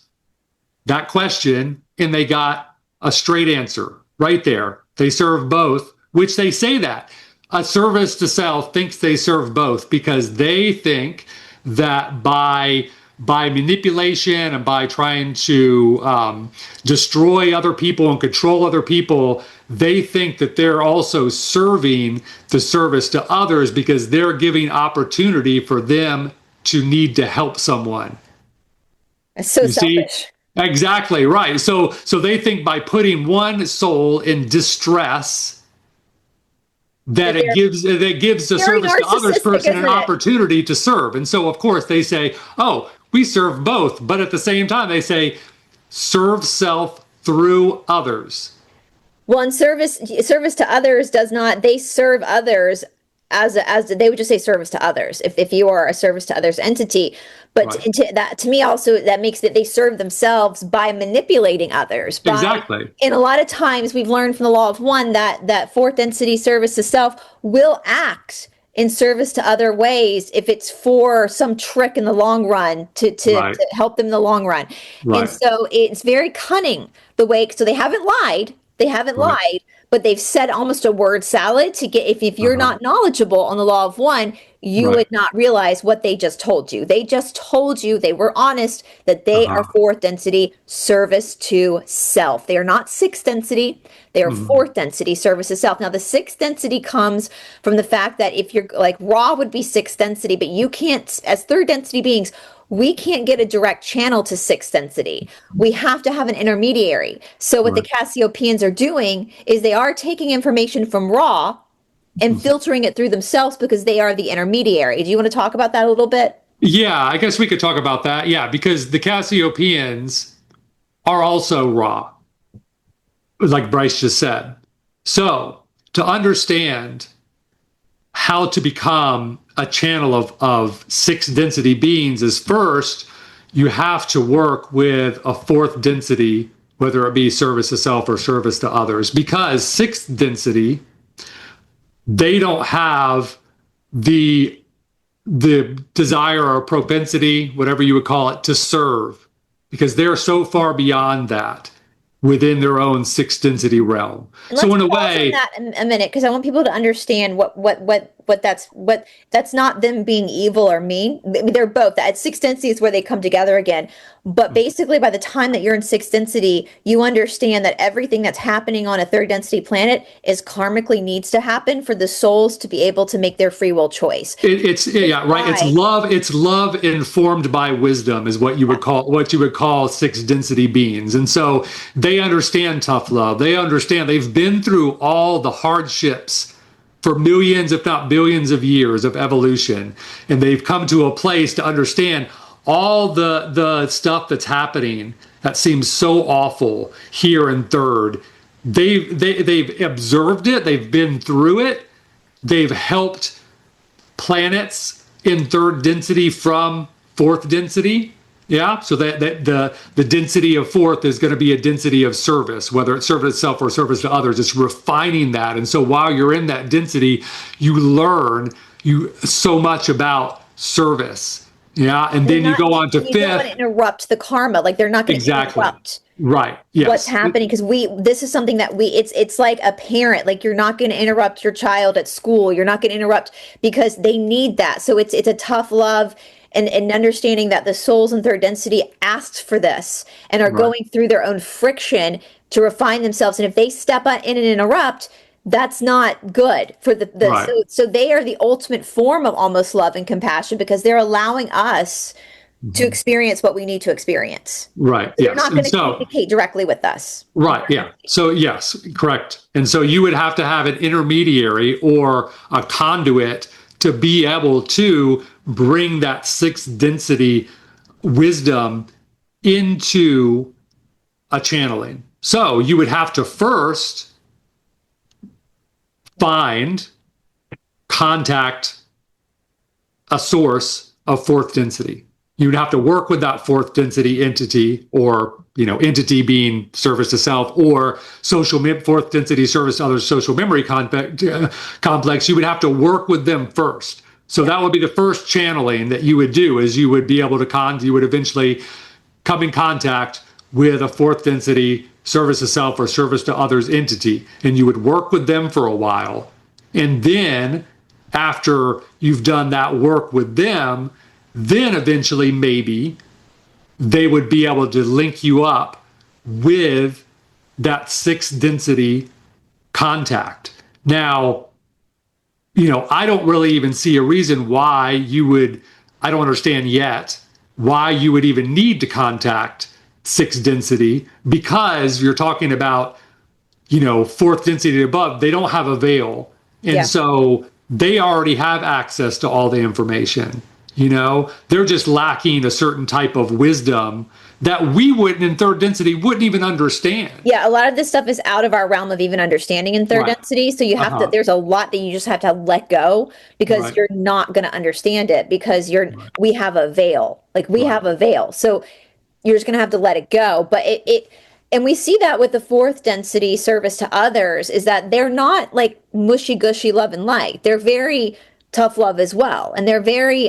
Speaker 1: that question and they got a straight answer right there. They serve both, which they say that. A service to self thinks they serve both because they think that by by manipulation and by trying to destroy other people and control other people, they think that they're also serving the service to others because they're giving opportunity for them to need to help someone.
Speaker 2: It's so
Speaker 1: You see?
Speaker 2: selfish.
Speaker 1: Exactly right. So they think by putting one soul in distress, that it gives the
Speaker 2: Very
Speaker 1: service to others
Speaker 2: narcissistic,
Speaker 1: person an
Speaker 2: isn't it?
Speaker 1: opportunity to serve. And so of course they say, oh, we serve both, but at the same time they say serve self through others.
Speaker 2: Well, and service to others does not, they serve others as they would just say service to others if you are a service to others entity. But
Speaker 1: Right.
Speaker 2: that to me also that makes that they serve themselves by manipulating others.
Speaker 1: Exactly.
Speaker 2: And a lot of times we've learned from the law of one that fourth density service to self will act in service to other ways if it's for some trick in the long run
Speaker 1: Right.
Speaker 2: to help them in the long run. And
Speaker 1: Right.
Speaker 2: so it's very cunning the way, so they haven't lied. They haven't
Speaker 1: Right.
Speaker 2: lied, but they've said almost a word salad to get, if you're
Speaker 1: Uh-huh.
Speaker 2: not knowledgeable on the law of one, you
Speaker 1: Right.
Speaker 2: would not realize what they just told you. They just told you, they were honest, that they are
Speaker 1: Uh-huh.
Speaker 2: fourth density service to self. They are not sixth density, they are
Speaker 1: Mhm.
Speaker 2: fourth density service to self. Now, the sixth density comes from the fact that if you're like Ra would be sixth density, but you can't, as third density beings, we can't get a direct channel to sixth density. We have to have an intermediary. So what the
Speaker 1: Right.
Speaker 2: Cassiopeans are doing is they are taking information from Ra and filtering it through themselves because they are the intermediary. Do you want to talk about that a little bit?
Speaker 1: Yeah, I guess we could talk about that. Yeah, because the Cassiopeans are also raw, like Bryce just said. So to understand how to become a channel of sixth density beings is first, you have to work with a fourth density, whether it be service to self or service to others, because sixth density, they don't have the desire or propensity, whatever you would call it, to serve, because they're so far beyond that within their own sixth density realm.
Speaker 2: And
Speaker 1: So
Speaker 2: let's
Speaker 1: in a
Speaker 2: pause on
Speaker 1: way,
Speaker 2: that a minute because I want people to understand what that's not them being evil or mean. I mean, they're both. That sixth density is where they come together again. But basically, by the time that you're in sixth density, you understand that everything that's happening on a third density planet is karmically needs to happen for the souls to be able to make their free will choice.
Speaker 1: it's yeah, right. It's
Speaker 2: Why?
Speaker 1: love. It's love informed by wisdom is what you would call sixth density beings. And so they understand tough love. They understand they've been through all the hardships for millions, if not billions of years of evolution. And they've come to a place to understand all the stuff that's happening that seems so awful here in third. They've observed it. They've been through it. They've helped planets in third density from fourth density. Yeah, so that the density of fourth is going to be a density of service, whether it's service itself or service to others. It's refining that, and so while you're in that density, you learn so much about service. Yeah, and then you go on to
Speaker 2: You don't want to
Speaker 1: fifth.
Speaker 2: interrupt the karma. Like they're not going to
Speaker 1: Exactly.
Speaker 2: interrupt
Speaker 1: Right.
Speaker 2: what's
Speaker 1: Yes.
Speaker 2: happening because this is something that it's like a parent. Like you're not going to interrupt your child at school. You're not going to interrupt because they need that. So it's a tough love. And understanding that the souls in third density asked for this and are
Speaker 1: Right.
Speaker 2: going through their own friction to refine themselves. And if they step in and interrupt, that's not good for the
Speaker 1: Right.
Speaker 2: so they are the ultimate form of almost love and compassion because they're allowing us to experience what we need to experience.
Speaker 1: Right.
Speaker 2: They're
Speaker 1: Yes.
Speaker 2: not
Speaker 1: And
Speaker 2: going to
Speaker 1: so.
Speaker 2: communicate directly with us.
Speaker 1: Right. Yeah. So yes, correct. And so you would have to have an intermediary or a conduit to be able to bring that sixth density wisdom into a channeling. So you would have to first contact a source of fourth density. You'd have to work with that fourth density entity, or entity being service to self, or fourth density service to others, social memory complex. You would have to work with them first. So that would be the first channeling that you would do. Is you would be able to you would eventually come in contact with a fourth density service to self or service to others entity, and you would work with them for a while, and then after you've done that work with them, then eventually maybe they would be able to link you up with that sixth density contact. Now, I don't really even see a reason why I don't understand yet why you would even need to contact sixth density, because you're talking about, fourth density above. They don't have a veil. And so they already have access to all the information. They're just lacking a certain type of wisdom that we wouldn't in third density wouldn't even understand.
Speaker 2: Yeah, a lot of this stuff is out of our realm of even understanding in third density. So you have to, there's a lot that you just have to let go, because you're not going to understand it, because we have a veil. Like we have a veil. So you're just going to have to let it go. But and we see that with the fourth density service to others, is that they're not like mushy gushy love and light. They're very tough love as well. And they're very,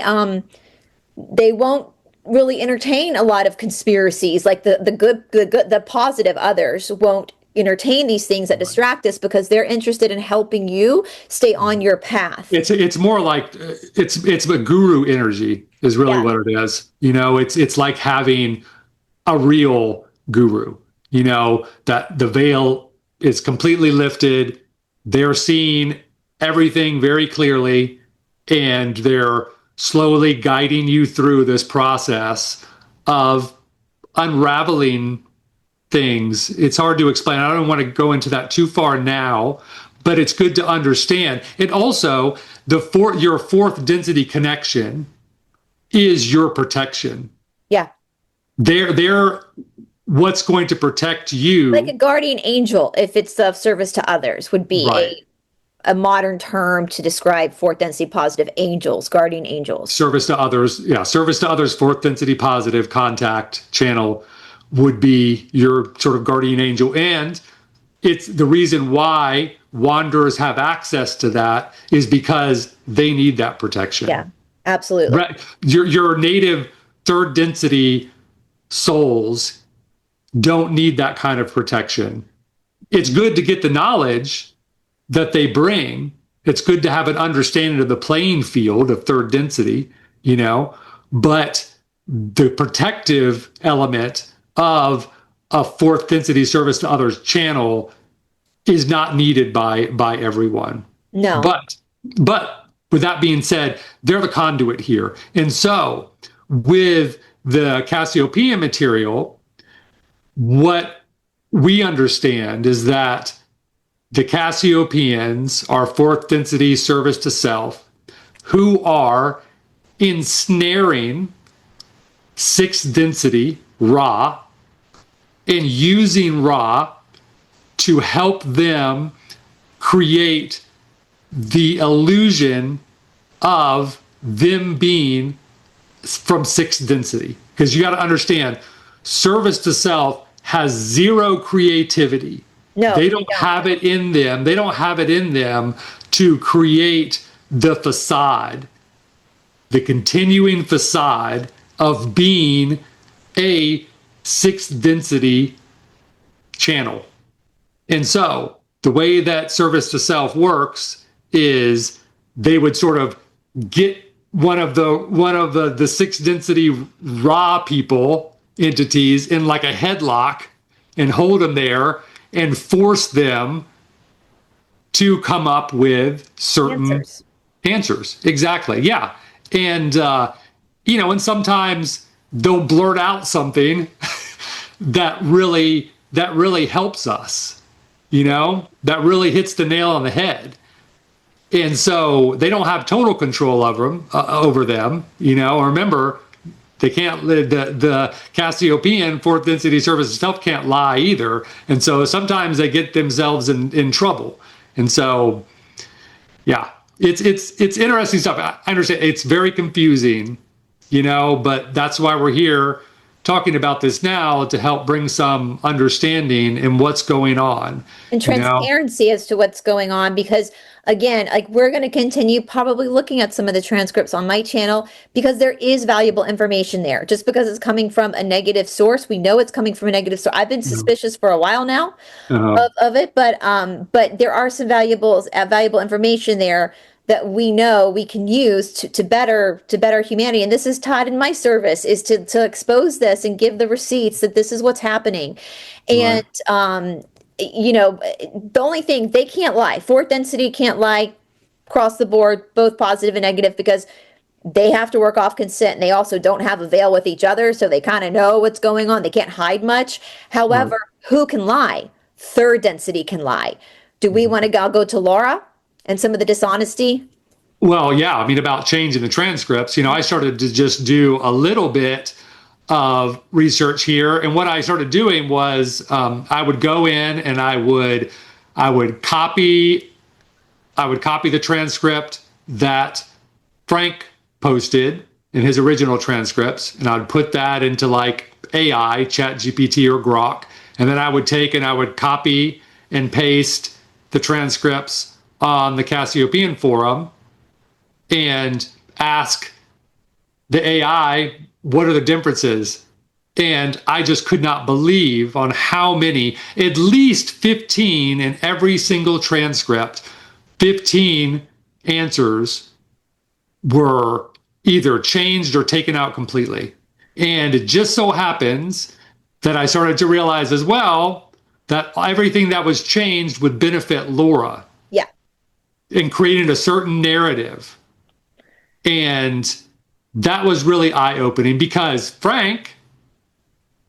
Speaker 2: they won't really entertain a lot of conspiracies. Like the positive others won't entertain these things that distract us, because they're interested in helping you stay on your path.
Speaker 1: It's more like it's a guru energy is really what it is. It's like having a real guru, that the veil is completely lifted. They're seeing everything very clearly, and they're slowly guiding you through this process of unraveling things. It's hard to explain. I don't want to go into that too far now, but it's good to understand. And also, your fourth density connection is your protection.
Speaker 2: Yeah.
Speaker 1: They're what's going to protect you.
Speaker 2: Like a guardian angel, if it's of service to others, would be a modern term to describe fourth density positive angels, guardian angels.
Speaker 1: Service to others. Yeah. Service to others, fourth density positive contact channel would be your sort of guardian angel. And it's the reason why wanderers have access to that is because they need that protection.
Speaker 2: Yeah, absolutely.
Speaker 1: Your native third density souls don't need that kind of protection. It's good to get the knowledge that they bring. It's good to have an understanding of the playing field of third density, but the protective element of a fourth density service to others channel is not needed by everyone.
Speaker 2: No.
Speaker 1: But with that being said, they're the conduit here. And so with the Cassiopean material, what we understand is that the Cassiopeans are fourth density service to self, who are ensnaring sixth density Ra and using Ra to help them create the illusion of them being from sixth density. Because you got to understand, service to self has zero creativity.
Speaker 2: No,
Speaker 1: they don't have it in them. They don't have it in them to create the facade, the continuing facade of being a sixth density channel. And so the way that service to self works is they would sort of get one of the sixth density Ra people entities in like a headlock and hold them there and force them to come up with certain answers. Exactly. Yeah. And, and sometimes they'll blurt out something that really helps us, that really hits the nail on the head. And so they don't have total control over them, remember, they can't, the Cassiopean fourth density service itself can't lie either. And so sometimes they get themselves in trouble. And so, yeah, it's interesting stuff. I understand it's very confusing, but that's why we're here talking about this now, to help bring some understanding in what's going on.
Speaker 2: And transparency as to what's going on, because again, like we're going to continue probably looking at some of the transcripts on my channel, because there is valuable information there. Just because it's coming from a negative source, we know it's coming from a negative source. I've been suspicious for a while now of it, but there are some valuable information there that we know we can use to better humanity. And this is Todd in my service, is to expose this and give the receipts that this is what's happening. And
Speaker 1: Right.
Speaker 2: the only thing, they can't lie. Fourth density can't lie across the board, both positive and negative, because they have to work off consent, and they also don't have a veil with each other, so they kind of know what's going on. They can't hide much.
Speaker 1: Right.
Speaker 2: However, who can lie? Third density can lie. Do we want to go to Laura and some of the dishonesty?
Speaker 1: Well, yeah, I mean, about changing the transcripts, I started to just do a little bit of research here. And what I started doing was I would go in and I would copy the transcript that Frank posted in his original transcripts, and I would put that into like AI, Chat GPT or Grok. And then I would take and I would copy and paste the transcripts on the Cassiopean forum and ask the AI, what are the differences? And I just could not believe on how many, at least 15 in every single transcript, 15 answers were either changed or taken out completely. And it just so happens that I started to realize as well that everything that was changed would benefit Laura
Speaker 2: Yeah.
Speaker 1: in creating a certain narrative. And that was really eye-opening, because Frank,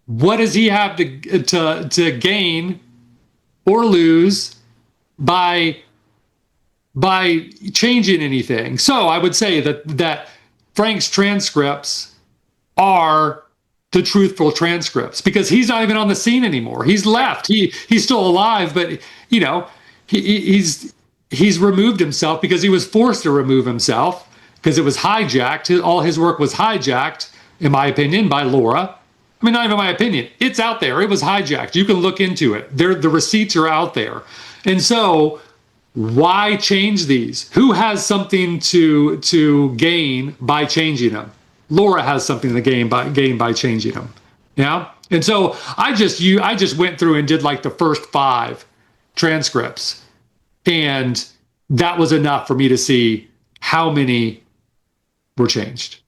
Speaker 1: what does he have to gain or lose by changing anything? So I would say that Frank's transcripts are the truthful transcripts, because he's not even on the scene anymore. He's left. He's still alive, but he's removed himself because he was forced to remove himself, because it was hijacked. All his work was hijacked, in my opinion, by Laura. I mean, not even my opinion. It's out there. It was hijacked. You can look into it. The receipts are out there. And so why change these? Who has something to gain by changing them? Laura has something to gain by changing them. Yeah. And so I just went through and did like the first 5 transcripts, and that was enough for me to see how many were changed.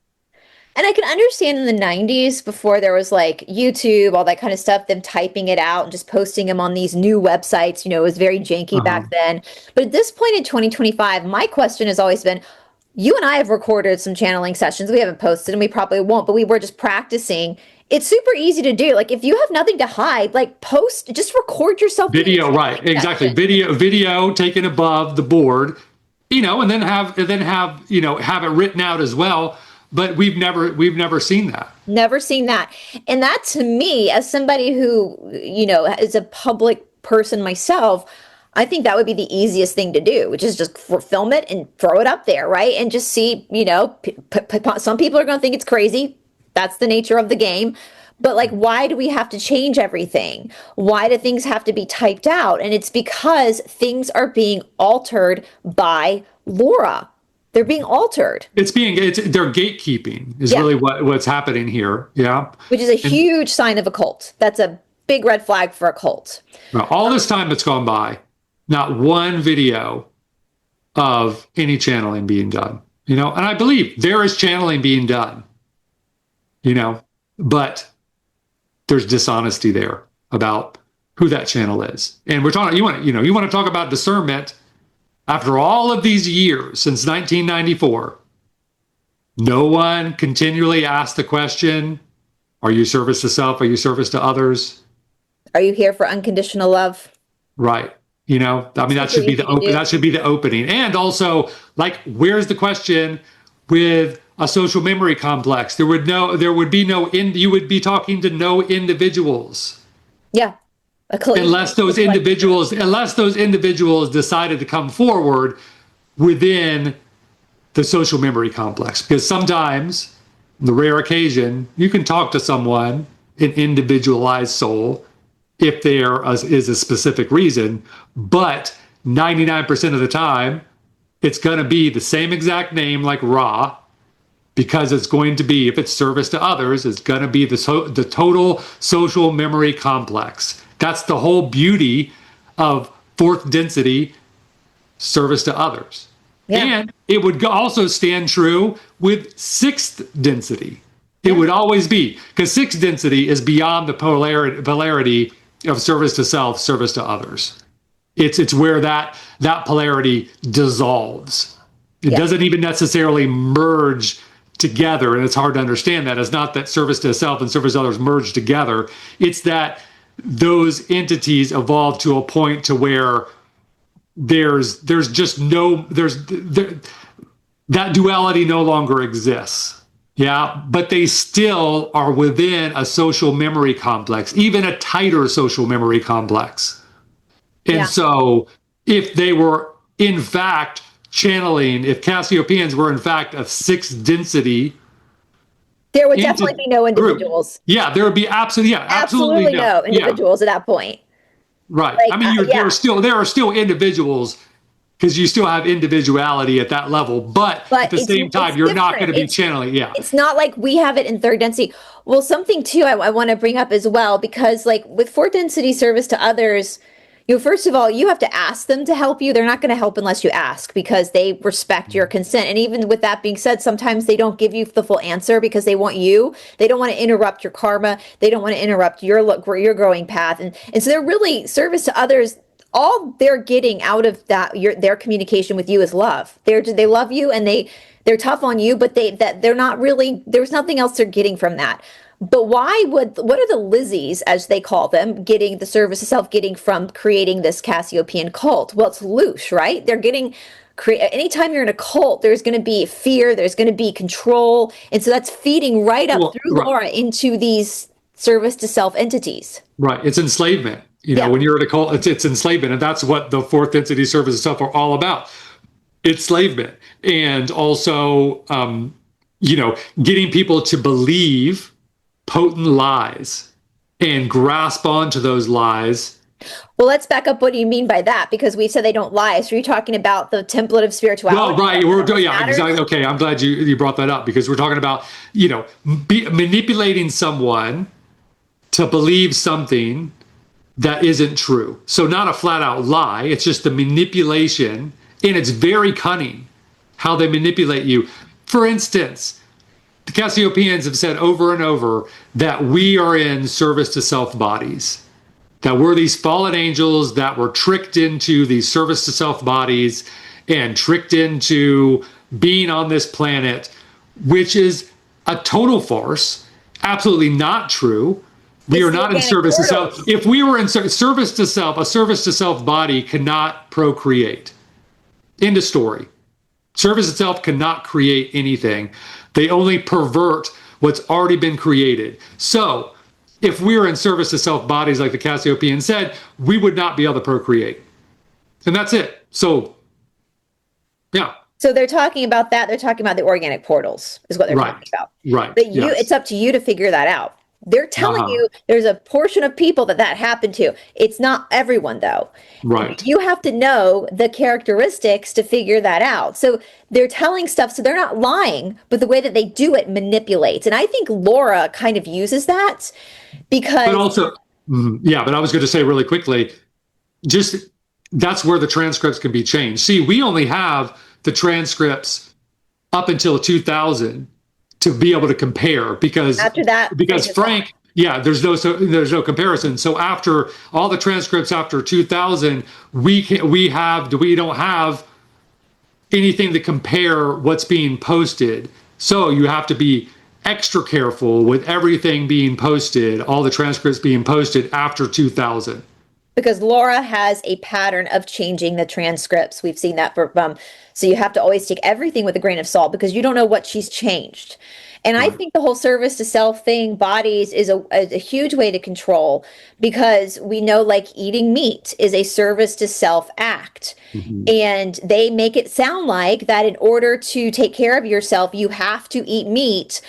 Speaker 2: And I can understand in the 90s, before there was like YouTube, all that kind of stuff, them typing it out and just posting them on these new websites. It was very janky back then. But at this point in 2025, my question has always been, you and I have recorded some channeling sessions. We haven't posted, and we probably won't, but we were just practicing. It's super easy to do. Like, if you have nothing to hide, like, post, just record yourself.
Speaker 1: Video, right? Exactly. Video taken above the board, and then have it written out as well. But we've never seen that.
Speaker 2: Never seen that. And that, to me, as somebody who, is a public person myself, I think that would be the easiest thing to do, which is just film it and throw it up there, right? And just see, some people are going to think it's crazy. That's the nature of the game. But like, why do we have to change everything? Why do things have to be typed out? And it's because things are being altered by Laura. They're being altered.
Speaker 1: They're gatekeeping is really what's happening here. Yeah.
Speaker 2: Which is a huge sign of a cult. That's a big red flag for a cult.
Speaker 1: Now, all this time that's gone by, not one video of any channeling being done, and I believe there is channeling being done, but there's dishonesty there about who that channel is. And we're talking, you want to talk about discernment. After all of these years, since 1994, no one continually asked the question, are you service to self? Are you service to others?
Speaker 2: Are you here for unconditional love?
Speaker 1: Right. That should be the opening. And also, like, where's the question with a social memory complex? You would be talking to no individuals.
Speaker 2: Yeah.
Speaker 1: Unless those individuals decided to come forward within the social memory complex. Because sometimes, the rare occasion, you can talk to someone, an individualized soul, if there is a specific reason, but 99% of the time, it's going to be the same exact name like Ra, because it's going to be, if it's service to others, it's going to be the total social memory complex. That's the whole beauty of fourth density service to others.
Speaker 2: Yeah.
Speaker 1: And it would also stand true with sixth density. It would always be, because sixth density is beyond the polarity of service to self, service to others. It's where that polarity dissolves. It doesn't even necessarily merge together, and it's hard to understand that. It's not that service to self and service to others merge together. It's that those entities evolve to a point to where there's just no that duality no longer exists. Yeah, but they still are within a social memory complex, even a tighter social memory complex. And so if they were in fact channeling, if Cassiopeans were in fact of sixth density,
Speaker 2: there would definitely be no individuals.
Speaker 1: Yeah, there would be absolutely
Speaker 2: no individuals at that point.
Speaker 1: Right. Like, I mean, there are still individuals, because you still have individuality at that level, but at the same time, you're not going to be channeling. Yeah.
Speaker 2: It's not like we have it in third density. Well, something too I want to bring up as well, because like with fourth density service to others, first of all, you have to ask them to help you. They're not going to help unless you ask, because they respect your consent. And even with that being said, sometimes they don't give you the full answer because they want you. They don't want to interrupt your karma. They don't want to interrupt your growing path. And so they're really service to others. All they're getting out of their communication with you is love. They love you, and they're tough on you, but they're not really, there's nothing else they're getting from that. But what are the Lizzies, as they call them, getting the service of self, getting from creating this Cassiopaean cult? Well, it's loose, right? They're getting, anytime you're in a cult, there's going to be fear, there's going to be control. And so that's feeding right up through Laura into these service to self entities.
Speaker 1: Right. It's enslavement. When you're in a cult, it's enslavement. And that's what the fourth density service stuff are all about. Enslavement. And also, getting people to believe potent lies and grasp onto those lies.
Speaker 2: Well, let's back up. What do you mean by that? Because we said they don't lie. So you're talking about the template of spirituality.
Speaker 1: Well, right. Exactly. Okay. I'm glad you brought that up, because we're talking about, manipulating someone to believe something that isn't true. So not a flat out lie. It's just the manipulation, and it's very cunning how they manipulate you. For instance, the Cassiopeans have said over and over that we are in service to self bodies, that we're these fallen angels that were tricked into these service to self bodies and tricked into being on this planet, which is a total farce, absolutely not true. We are not in service to self. If we were in service to self, a service to self body cannot procreate. End of story. Service itself cannot create anything. They only pervert what's already been created. So if we were in service to self bodies, like the Cassiopean said, we would not be able to procreate. And that's it. So, yeah.
Speaker 2: So they're talking about that. They're talking about the organic portals is what they're talking about.
Speaker 1: Right.
Speaker 2: But it's up to you to figure that out. They're telling you there's a portion of people that happened to. It's not everyone, though.
Speaker 1: Right.
Speaker 2: You have to know the characteristics to figure that out. So they're telling stuff, so they're not lying, but the way that they do it manipulates. And I think Laura kind of uses that because... But
Speaker 1: also, but I was going to say really quickly, just that's where the transcripts can be changed. See, we only have the transcripts up until 2000 to be able to compare, because
Speaker 2: after that,
Speaker 1: because Frank, there's no comparison. So after all the transcripts after 2000, we don't have anything to compare what's being posted. So you have to be extra careful with everything being posted, all the transcripts being posted after 2000.
Speaker 2: Because Laura has a pattern of changing the transcripts. We've seen that so you have to always take everything with a grain of salt, because you don't know what she's changed. And I think the whole service to self thing, bodies, is a huge way to control, because we know like eating meat is a service to self act. And they make it sound like that in order to take care of yourself, you have to eat meat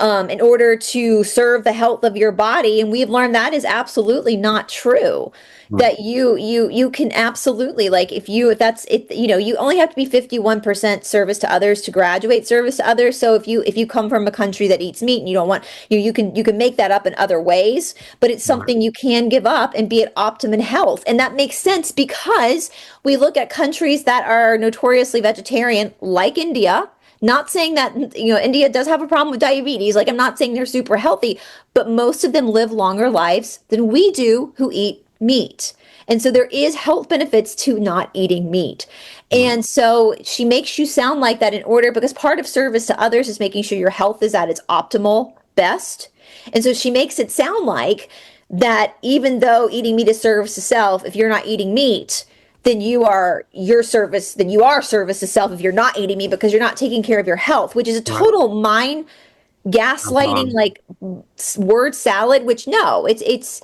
Speaker 2: in order to serve the health of your body. And we've learned that is absolutely not true. that you can absolutely, like, if that's it, you only have to be 51% service to others to graduate service to others. So if you come from a country that eats meat and you don't want, you can make that up in other ways, but it's something you can give up and be at optimum health. And that makes sense because we look at countries that are notoriously vegetarian, like India. Not saying that, India does have a problem with diabetes. Like, I'm not saying they're super healthy, but most of them live longer lives than we do who eat meat. And so there is health benefits to not eating meat. And so she makes you sound like that in order, because part of service to others is making sure your health is at its optimal best. And so she makes it sound like that even though eating meat is service to self, if you're not eating meat, then you are service to self if you're not eating meat because you're not taking care of your health, which is a total mind gaslighting, like, word salad, which no, it's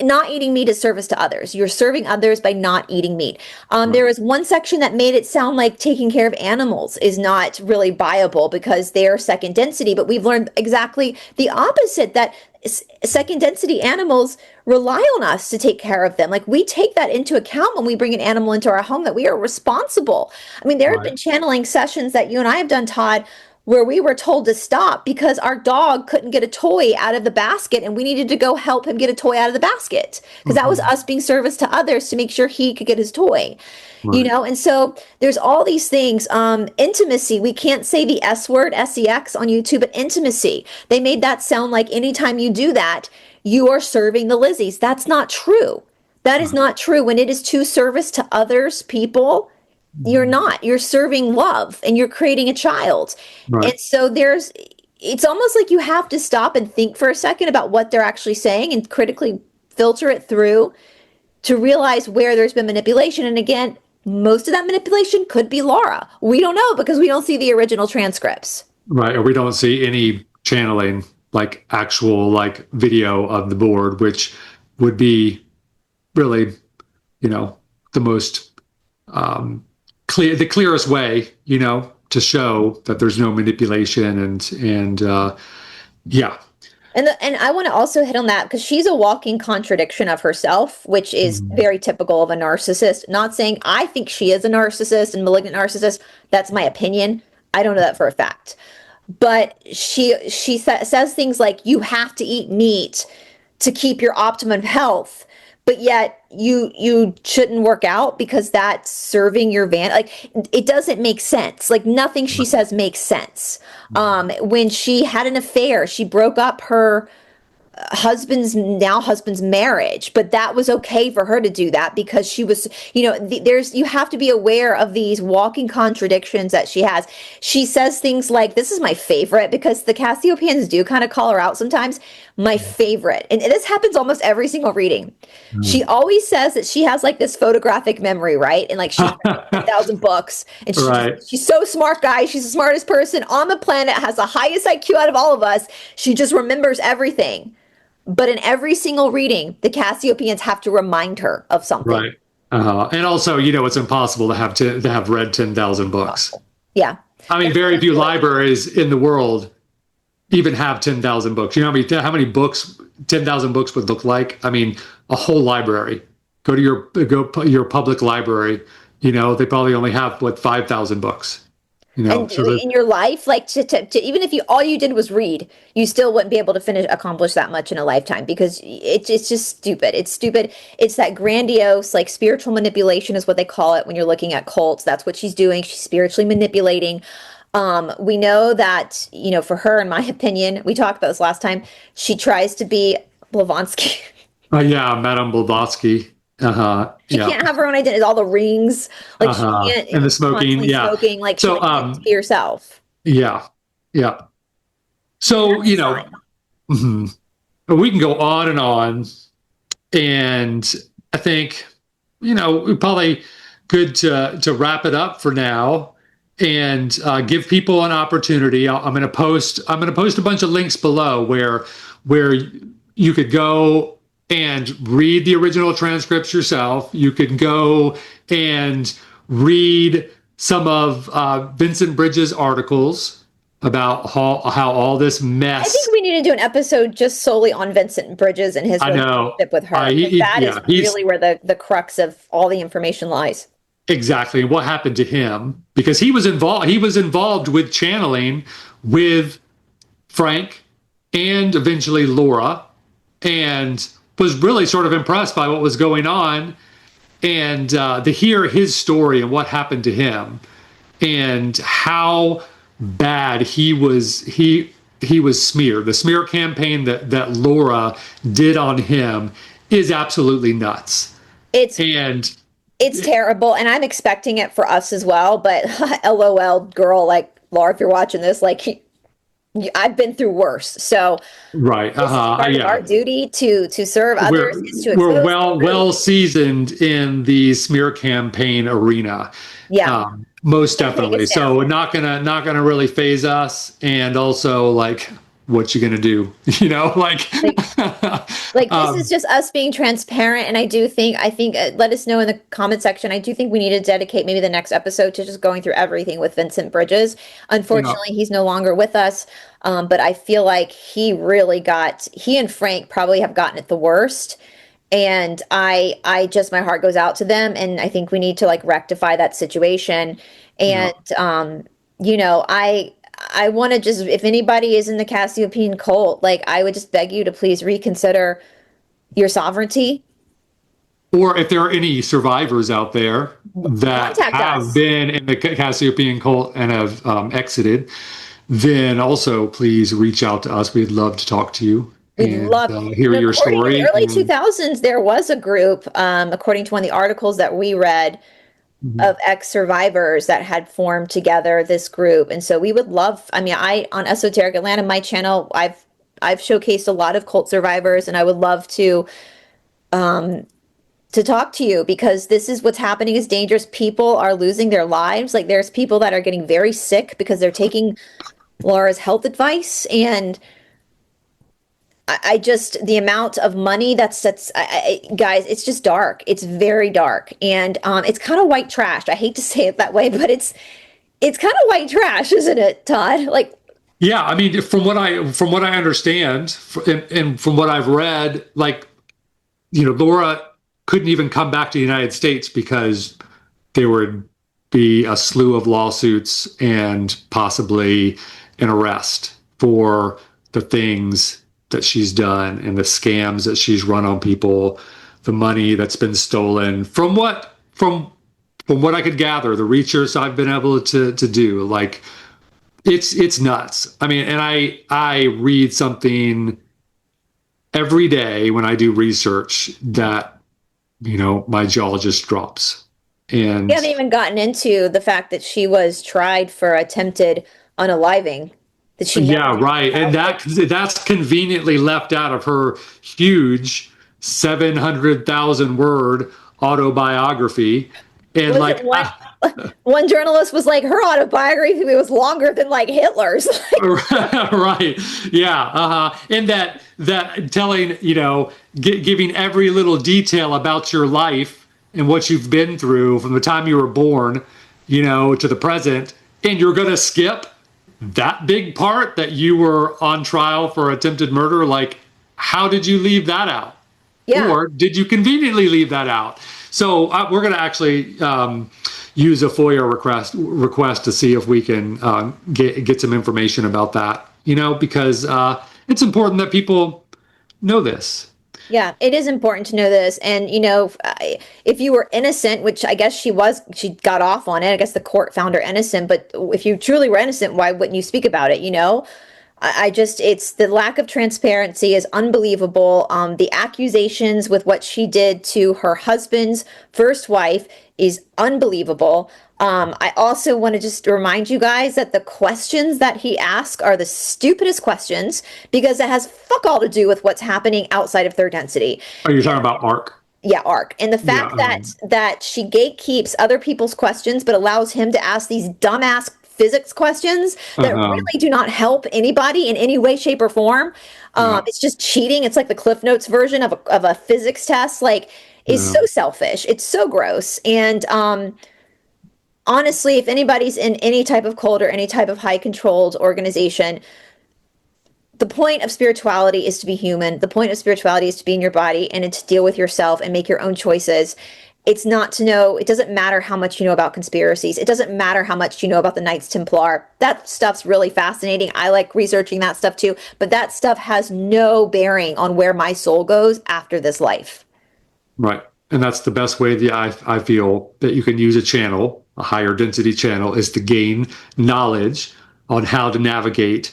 Speaker 2: not eating meat is service to others. You're serving others by not eating meat. There was one section that made it sound like taking care of animals is not really viable because they're second density, but we've learned exactly the opposite, that second density animals rely on us to take care of them. Like, we take that into account when we bring an animal into our home, that we are responsible. I mean, there have been channeling sessions that you and I have done, Todd, where we were told to stop because our dog couldn't get a toy out of the basket and we needed to go help him get a toy out of the basket because that was us being service to others to make sure he could get his toy. And so there's all these things. Intimacy, we can't say the S word, SEX, on YouTube, but intimacy, they made that sound like anytime you do that, you are serving the Lizzies. That's not true. That is not true. When it is to service to others, people, you're not. You're serving love and you're creating a child. And so it's almost like you have to stop and think for a second about what they're actually saying and critically filter it through to realize where there's been manipulation. And again, most of that manipulation could be Laura. We don't know because we don't see the original transcripts.
Speaker 1: Right. Or we don't see any channeling, like actual like video of the board, which would be really, the most the clearest way, to show that there's no manipulation and yeah.
Speaker 2: And I want to also hit on that because she's a walking contradiction of herself, which is very typical of a narcissist. Not saying I think she is a narcissist and malignant narcissist. That's my opinion. I don't know that for a fact. But she says things like, you have to eat meat to keep your optimum health, but yet you shouldn't work out because that's serving your like, it doesn't make sense. Like, nothing she says makes sense. When she had an affair, she broke up her now husband's marriage, but that was okay for her to do that because she was, you have to be aware of these walking contradictions that she has. She says things like, this is my favorite because the Cassiopeans do kind of call her out sometimes, my favorite. And this happens almost every single reading. She always says that she has like this photographic memory, right? And like she's 1,000 books and she's so smart, guys. She's the smartest person on the planet, has the highest IQ out of all of us. She just remembers everything. But in every single reading, the Cassiopeans have to remind her of something.
Speaker 1: Right. And also, it's impossible to have read 10,000 books.
Speaker 2: Yeah.
Speaker 1: I mean, very few libraries in the world even have 10,000 books. You know how many books 10,000 books would look like? I mean, a whole library. Go to your public library. They probably only have 5,000 books.
Speaker 2: And in your life, like to even if all you did was read, you still wouldn't be able to accomplish that much in a lifetime because it's just stupid. It's stupid. It's that grandiose, like, spiritual manipulation is what they call it when you're looking at cults. That's what she's doing. She's spiritually manipulating. We know that, for her, in my opinion, we talked about this last time, she tries to be Blavatsky.
Speaker 1: Yeah, Madame Blavatsky.
Speaker 2: She can't have her own identity. All the rings, like she can't,
Speaker 1: and the smoking,
Speaker 2: smoking, like, so be yourself.
Speaker 1: Yeah. So we can go on, and I think we probably good to wrap it up for now and give people an opportunity. I'm going to post a bunch of links below where you could go and read the original transcripts yourself. You can go and read some of Vincent Bridges' articles about how all this
Speaker 2: I think
Speaker 1: mess.
Speaker 2: we need to do an episode just solely on Vincent Bridges and his
Speaker 1: I know.
Speaker 2: relationship with her. That is
Speaker 1: Yeah, he's
Speaker 2: really where the crux of all the information lies.
Speaker 1: exactly what happened to him because he was involved. He was involved with channeling with Frank and eventually Laura, and was really sort of impressed by what was going on, and to hear his story and what happened to him and how bad he was smeared. The smear campaign that Laura did on him is absolutely nuts.
Speaker 2: It's
Speaker 1: And
Speaker 2: it's terrible, and I'm expecting it for us as well. But LOL, girl, like Laura, if you're watching this, like I've been through worse. So
Speaker 1: right,
Speaker 2: this is part of
Speaker 1: yeah,
Speaker 2: our duty to serve others is to
Speaker 1: we're
Speaker 2: expose the truth.
Speaker 1: well seasoned in the smear campaign arena.
Speaker 2: Yeah,
Speaker 1: Most
Speaker 2: don't take
Speaker 1: definitely.
Speaker 2: us down.
Speaker 1: So not gonna really phase us, and also like what you gonna do?
Speaker 2: Like, like this
Speaker 1: um,
Speaker 2: is just us being transparent, and I think let us know in the comment section. I do think we need to dedicate maybe the next episode to just going through everything with Vincent Bridges.
Speaker 1: you know,
Speaker 2: Unfortunately, he's no longer with us, but I feel like he and Frank probably have gotten it the worst. And I just, my heart goes out to them, and I think we need to like rectify that situation.
Speaker 1: you know,
Speaker 2: And you know, I want to just, if anybody is in the Cassiopean cult, like I would just beg you to please reconsider your sovereignty.
Speaker 1: or if there are any survivors out there that
Speaker 2: Contact
Speaker 1: have
Speaker 2: us.
Speaker 1: been in the Cassiopean cult and have exited, then also please reach out to us. We'd love to talk to you
Speaker 2: We'd
Speaker 1: and
Speaker 2: love,
Speaker 1: hear your
Speaker 2: according in the
Speaker 1: story.
Speaker 2: early
Speaker 1: And
Speaker 2: 2000s, there was a group, according to one of the articles that we read,
Speaker 1: mhm,
Speaker 2: of ex-survivors that had formed together this group. And so we would love, I mean, I on Esoteric Atlanta, my channel, I've showcased a lot of cult survivors, and I would love to talk to you because this is what's happening is dangerous. People are losing their lives. Like there's people that are getting very sick because they're taking Laura's health advice. And I just, the amount of money guys, it's just dark. It's very dark. And it's kind of white trash. I hate to say it that way, but it's kind of white trash, isn't it, Todd? Like,
Speaker 1: yeah, I mean, from what I understand, and from what I've read, like Laura couldn't even come back to the United States because there would be a slew of lawsuits and possibly an arrest for the things that she's done and the scams that she's run on people, the money that's been stolen. From what I could gather, the research I've been able to do, like it's nuts. I mean, and I read something every day when I do research that my jaw just drops.
Speaker 2: we
Speaker 1: And
Speaker 2: haven't even gotten into the fact that she was tried for attempted unaliving, that she never
Speaker 1: yeah,
Speaker 2: did
Speaker 1: right. And
Speaker 2: that.
Speaker 1: that's conveniently left out of her huge 700,000 word autobiography. And
Speaker 2: Was it
Speaker 1: like,
Speaker 2: one journalist was like her autobiography was longer than like Hitler's.
Speaker 1: right. Yeah. And that telling, giving every little detail about your life and what you've been through from the time you were born, to the present, and you're going to skip that big part that you were on trial for attempted murder. Like, how did you leave that out?
Speaker 2: Yeah.
Speaker 1: Or did you conveniently leave that out? So we're going to actually use a FOIA request to see if we can get some information about that. Because it's important that people know this.
Speaker 2: Yeah, it is important to know this. And, if you were innocent, which I guess she got off on it. I guess the court found her innocent. But if you truly were innocent, why wouldn't you speak about it? It's the lack of transparency is unbelievable. The accusations with what she did to her husband's first wife is unbelievable. I also want to just remind you guys that the questions that he asked are the stupidest questions because it has fuck all to do with what's happening outside of third density.
Speaker 1: Are you talking about ARC?
Speaker 2: Yeah, ARC. And the
Speaker 1: Yeah.
Speaker 2: fact that she gatekeeps other people's questions but allows him to ask these dumbass physics questions that really do not help anybody in any way, shape, or form.
Speaker 1: Yeah.
Speaker 2: It's just cheating. It's like the Cliff Notes version of a physics test. Like, is
Speaker 1: Yeah.
Speaker 2: so selfish. It's so gross. And honestly, if anybody's in any type of cult or any type of high controlled organization, the point of spirituality is to be human. The point of spirituality is to be in your body and to deal with yourself and make your own choices. It's not to know, it doesn't matter how much you know about conspiracies. It doesn't matter how much you know about the Knights Templar. That stuff's really fascinating. I like researching that stuff too, but that stuff has no bearing on where my soul goes after this life.
Speaker 1: Right. And that's the best way that I feel that you can use a channel, a higher density channel, is to gain knowledge on how to navigate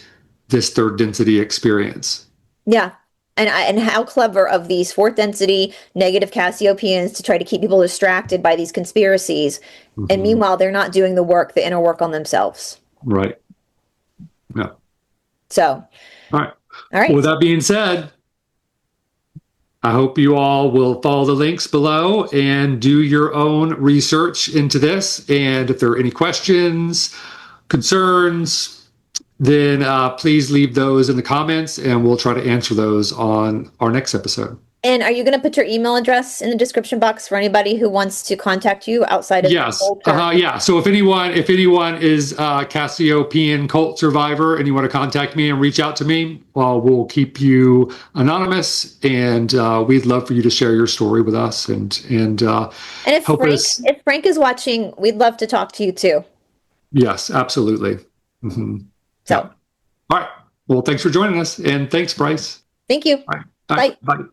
Speaker 1: this third density experience.
Speaker 2: Yeah. And how clever of these fourth density negative Cassiopeans to try to keep people distracted by these conspiracies. And meanwhile, they're not doing the work, the inner work on themselves.
Speaker 1: Right. Yeah.
Speaker 2: So,
Speaker 1: All right.
Speaker 2: all right.
Speaker 1: With that being said, I hope you all will follow the links below and do your own research into this. And if there are any questions, concerns, then please leave those in the comments and we'll try to answer those on our next episode.
Speaker 2: And are you going to put your email address in the description box for anybody who wants to contact you outside of
Speaker 1: Yes.
Speaker 2: the whole term?
Speaker 1: Yeah. So if anyone is a Cassiopean cult survivor and you want to contact me and reach out to me, well, we'll keep you anonymous, and we'd love for you to share your story with us and
Speaker 2: if
Speaker 1: help
Speaker 2: Frank,
Speaker 1: us.
Speaker 2: if Frank is watching, we'd love to talk to you too.
Speaker 1: Yes, absolutely.
Speaker 2: So,
Speaker 1: yeah. All right. Well, thanks for joining us, and thanks, Bryce.
Speaker 2: thank you.
Speaker 1: All right.
Speaker 2: Bye.
Speaker 1: Bye.